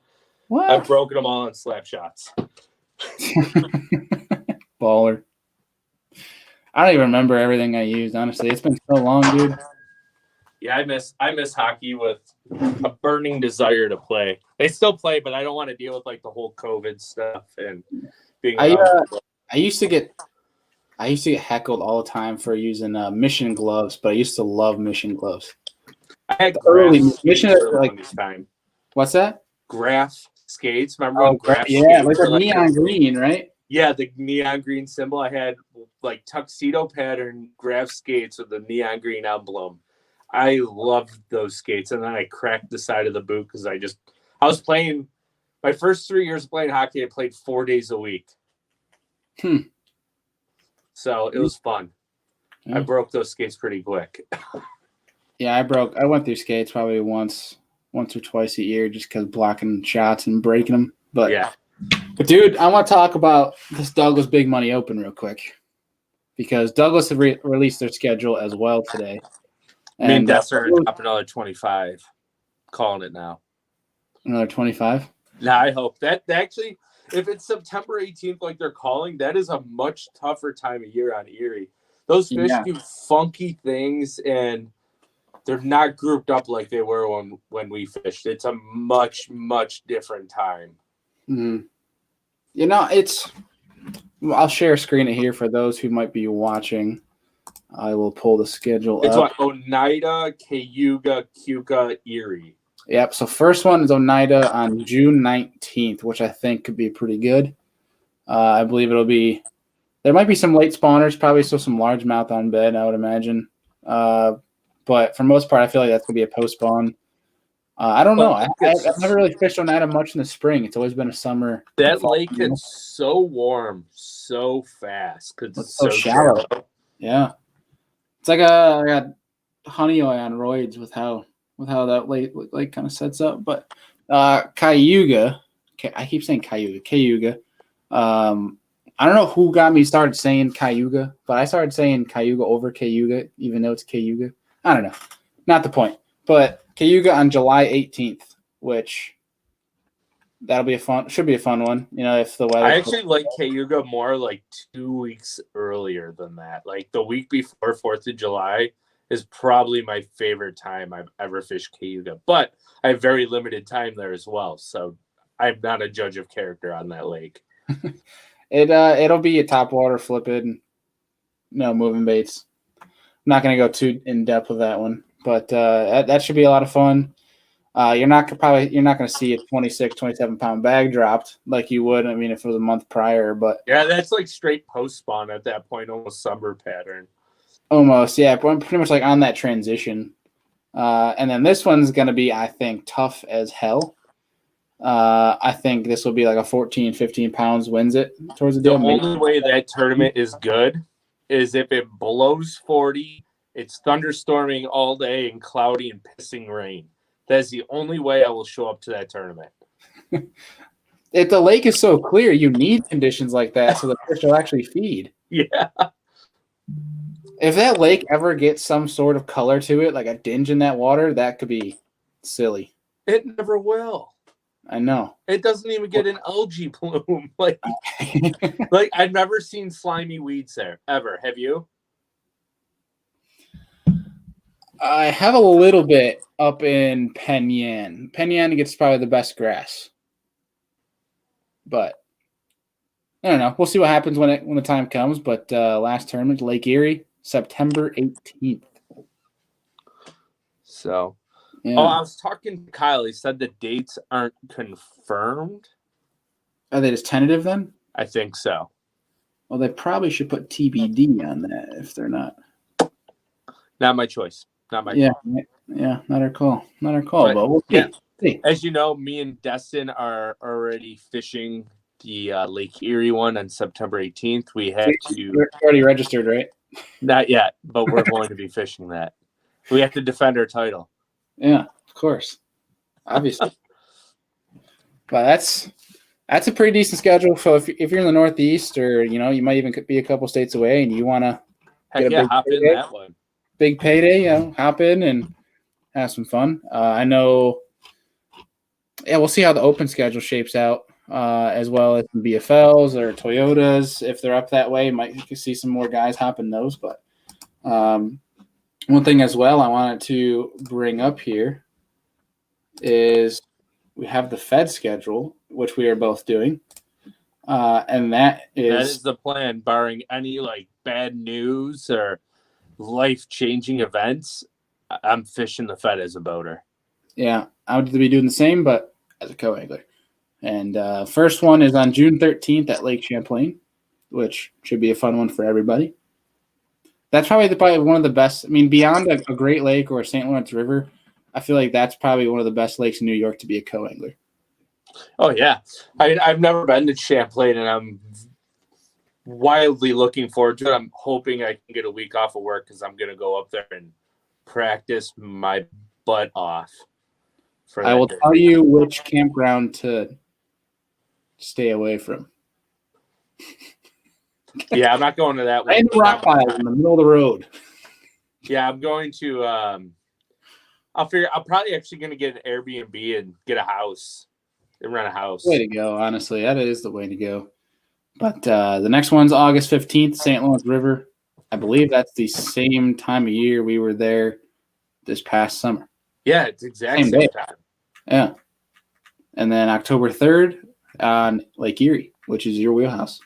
What? I've broken them all on slap shots. Baller. I don't even remember everything I used, honestly. It's been so long, dude. Yeah, I miss hockey with a burning desire to play. They still play, but I don't want to deal with like the whole COVID stuff and being around. I used to get heckled all the time for using Mission gloves, but I used to love Mission gloves. I had Early graph Mission skates for the like longest time. what's that? Graph skates. Remember when graph yeah, skates like were a neon green, right? Yeah, the neon green symbol. I had like tuxedo pattern graph skates with the neon green emblem. I loved those skates, and then I cracked the side of the boot because I was playing my first 3 years of playing hockey. I played 4 days a week. So it was fun. I broke those skates pretty quick. Yeah, I went through skates probably once or twice a year just because blocking shots and breaking them. But yeah. But dude, I want to talk about this Douglas Big Money Open real quick because Douglas have released their schedule as well today. Me and Dessner are up another 25. Calling it now. Another 25? Now I hope that actually, if it's September 18th, like they're calling, that is a much tougher time of year on Erie. Those fish do funky things, and they're not grouped up like they were when we fished. It's a much, much different time. Mm-hmm. You know, I'll share a screen here for those who might be watching. I will pull the schedule It's up. Oneida, Cayuga, Keuka, Erie. Yep. So first one is Oneida on June 19th, which I think could be pretty good. I believe there might be some late spawners, probably still some largemouth on bed, I would imagine. But for the most part, I feel like that's going to be a post-spawn. I don't know. I've never really fished Oneida much in the spring. It's always been a summer. That lake gets so warm so fast because it's so shallow. Yeah. It's like a honey oil on roids with how that lake kind of sets up. But Cayuga, I keep saying Cayuga. I don't know who got me started saying Cayuga, but I started saying Cayuga over Cayuga, even though it's Cayuga. I don't know. Not the point. But Cayuga on July 18th, which should be a fun one. You know, if the weather. I actually like Cayuga more like 2 weeks earlier than that. Like the week before 4th of July is probably my favorite time I've ever fished Cayuga. But I have very limited time there as well. So I'm not a judge of character on that lake. It'll be a topwater flipping, moving baits. I'm not going to go too in depth with that one, but that should be a lot of fun. You're not going to see a 26, 27 pound bag dropped like you would. I mean, if it was a month prior, but yeah, that's like straight post spawn at that point, almost summer pattern. Almost, yeah. But I'm pretty much like on that transition. And then this one's going to be, I think, tough as hell. I think this will be like a 14, 15 pounds wins it towards the deal. The only way that tournament is good is if it blows 40, it's thunderstorming all day and cloudy and pissing rain. That's the only way I will show up to that tournament. If the lake is so clear, you need conditions like that so the fish will actually feed. Yeah. If that lake ever gets some sort of color to it, like a dinge in that water, that could be silly. It never will. I know. It doesn't even get an algae bloom. Like I've never seen slimy weeds there, ever. Have you? I have a little bit up in Penn Yan gets probably the best grass. But I don't know. We'll see what happens when the time comes. But last tournament, Lake Erie, September 18th. So, yeah. I was talking to Kyle. He said the dates aren't confirmed. Are they just tentative then? I think so. Well, they probably should put TBD on that if they're not. Not my choice. Not my call. Yeah, not our call. Not our call, but we'll see. Yeah. As you know, me and Destin are already fishing the Lake Erie one on September 18th. We have to. You're already registered, right? Not yet, but we're going to be fishing that. We have to defend our title. Yeah, of course. Obviously. But that's a pretty decent schedule. So if you're in the Northeast, or you might even be a couple states away, and you want to hop in that one. Big payday, hop in and have some fun. I know. Yeah, we'll see how the open schedule shapes out, as well as BFLs or Toyotas. If they're up that way, you might see some more guys hopping those. But One thing as well I wanted to bring up here is we have the Fed schedule, which we are both doing. And that is the plan, barring any like bad news or life-changing events. I'm fishing the Fed as a boater. Yeah, I would be doing the same, but as a co-angler. And first one is on June 13th at Lake Champlain, which should be a fun one for everybody. That's probably one of the best. I mean, beyond a Great Lake or a St. Lawrence River, I feel like that's probably one of the best lakes in New York to be a co-angler. Oh, yeah. I've never been to Champlain, and I'm wildly looking forward to it. I'm hoping I can get a week off of work because I'm going to go up there and practice my butt off. I will tell you which campground to stay away from. Yeah, I'm not going to that one. In the rock piles in the middle of the road. Yeah, I'm going to I'm probably actually going to get an Airbnb and get a house and rent a house. Way to go, honestly. That is the way to go. But the next one's August 15th, St. Lawrence River. I believe that's the same time of year we were there this past summer. Yeah, it's exactly same time. Yeah. And then October 3rd on Lake Erie, which is your wheelhouse.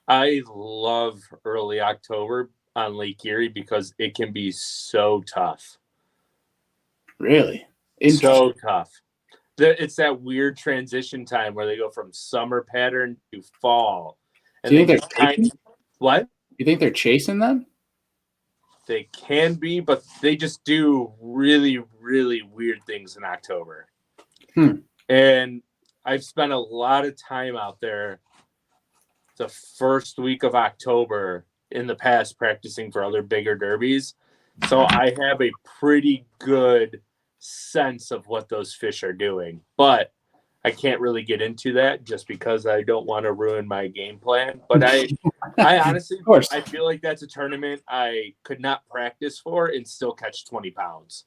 I love early October on Lake Erie because it can be so tough. Really? So tough. It's that weird transition time where they go from summer pattern to fall. And do you think they're chasing? What? You think they're chasing them? They can be, but they just do really, really weird things in October. And I've spent a lot of time out there the first week of October in the past practicing for other bigger derbies. So I have a pretty good sense of what those fish are doing, but I can't really get into that just because I don't want to ruin my game plan. But I honestly, I feel like that's a tournament I could not practice for and still catch 20 pounds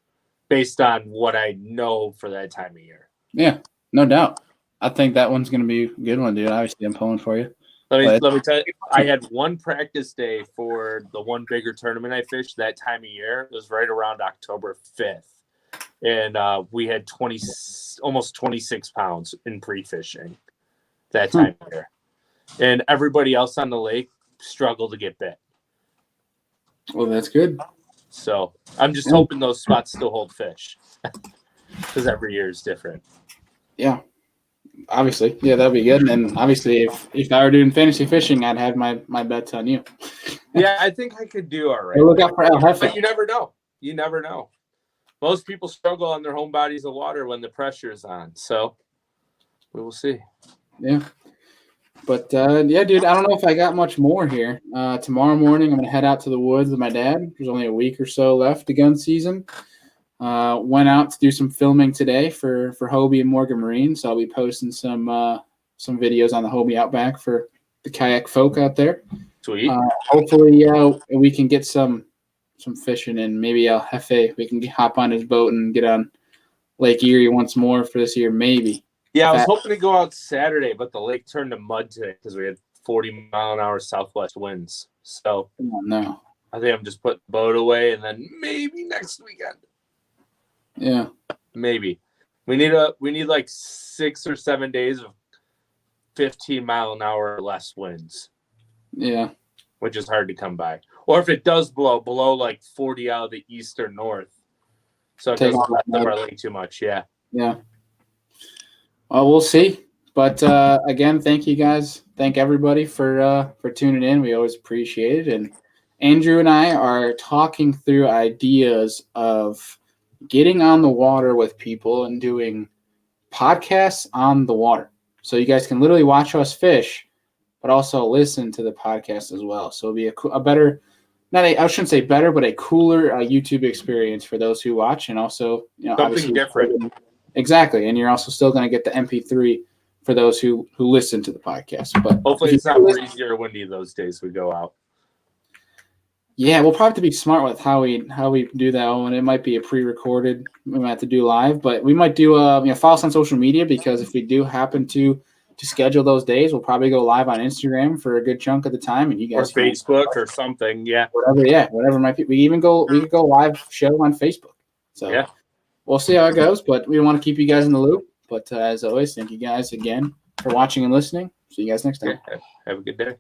based on what I know for that time of year. Yeah, no doubt. I think that one's going to be a good one, dude. Obviously, I'm pulling for you. Let me tell you, I had one practice day for the one bigger tournament I fished that time of year. It was right around October 5th. And we had almost 26 pounds in pre-fishing that time of year. And everybody else on the lake struggled to get bit. Well, that's good. So I'm just hoping those spots still hold fish because every year is different. Yeah. Obviously, yeah, that'd be good. And obviously, if I were doing fantasy fishing, I'd have my bets on you. Yeah, I think I could do all right. Hey, look out for El Jefe. But you never know. You never know. Most people struggle on their home bodies of water when the pressure is on. So we will see. Yeah. But, yeah, dude, I don't know if I got much more here. Tomorrow morning, I'm going to head out to the woods with my dad. There's only a week or so left to gun season. Went out to do some filming today for Hobie and Morgan Marine, so I'll be posting some videos on the Hobie Outback for the kayak folk out there. Sweet. Hopefully, we can get some fishing in. Maybe El Jefe, we can hop on his boat and get on Lake Erie once more for this year, maybe. Yeah, I was hoping to go out Saturday, but the lake turned to mud today because we had 40-mile-an-hour southwest winds. So no, I think I'm just putting the boat away, and then maybe next weekend. Yeah, maybe we need like 6 or 7 days of 15-mile-an-hour or less winds. Yeah, which is hard to come by. Or if it does blow below like 40 out of the east or north, so it doesn't mess up our lake too much. Yeah. Yeah. Well, we'll see. But again, thank you guys. Thank everybody for tuning in. We always appreciate it. And Andrew and I are talking through ideas of getting on the water with people and doing podcasts on the water. So you guys can literally watch us fish, but also listen to the podcast as well. So it'll be a better, I shouldn't say better, but a cooler YouTube experience for those who watch, and also, something different. Exactly. And you're also still going to get the MP3 for those who listen to the podcast. But hopefully it's not breezy or windy those days we go out. Yeah, we'll probably have to be smart with how we do that one. It might be a pre-recorded. We might have to do live, but we might do follow us on social media, because if we do happen to to schedule those days. We'll probably go live on Instagram for a good chunk of the time, and you Or guys can, Facebook or something. Yeah. whatever might be. We could go live show on Facebook. So Yeah. we'll see how it goes, but we want to keep you guys in the loop. But as always, thank you guys again for watching and listening. See you guys next time. Yeah. Have a good day.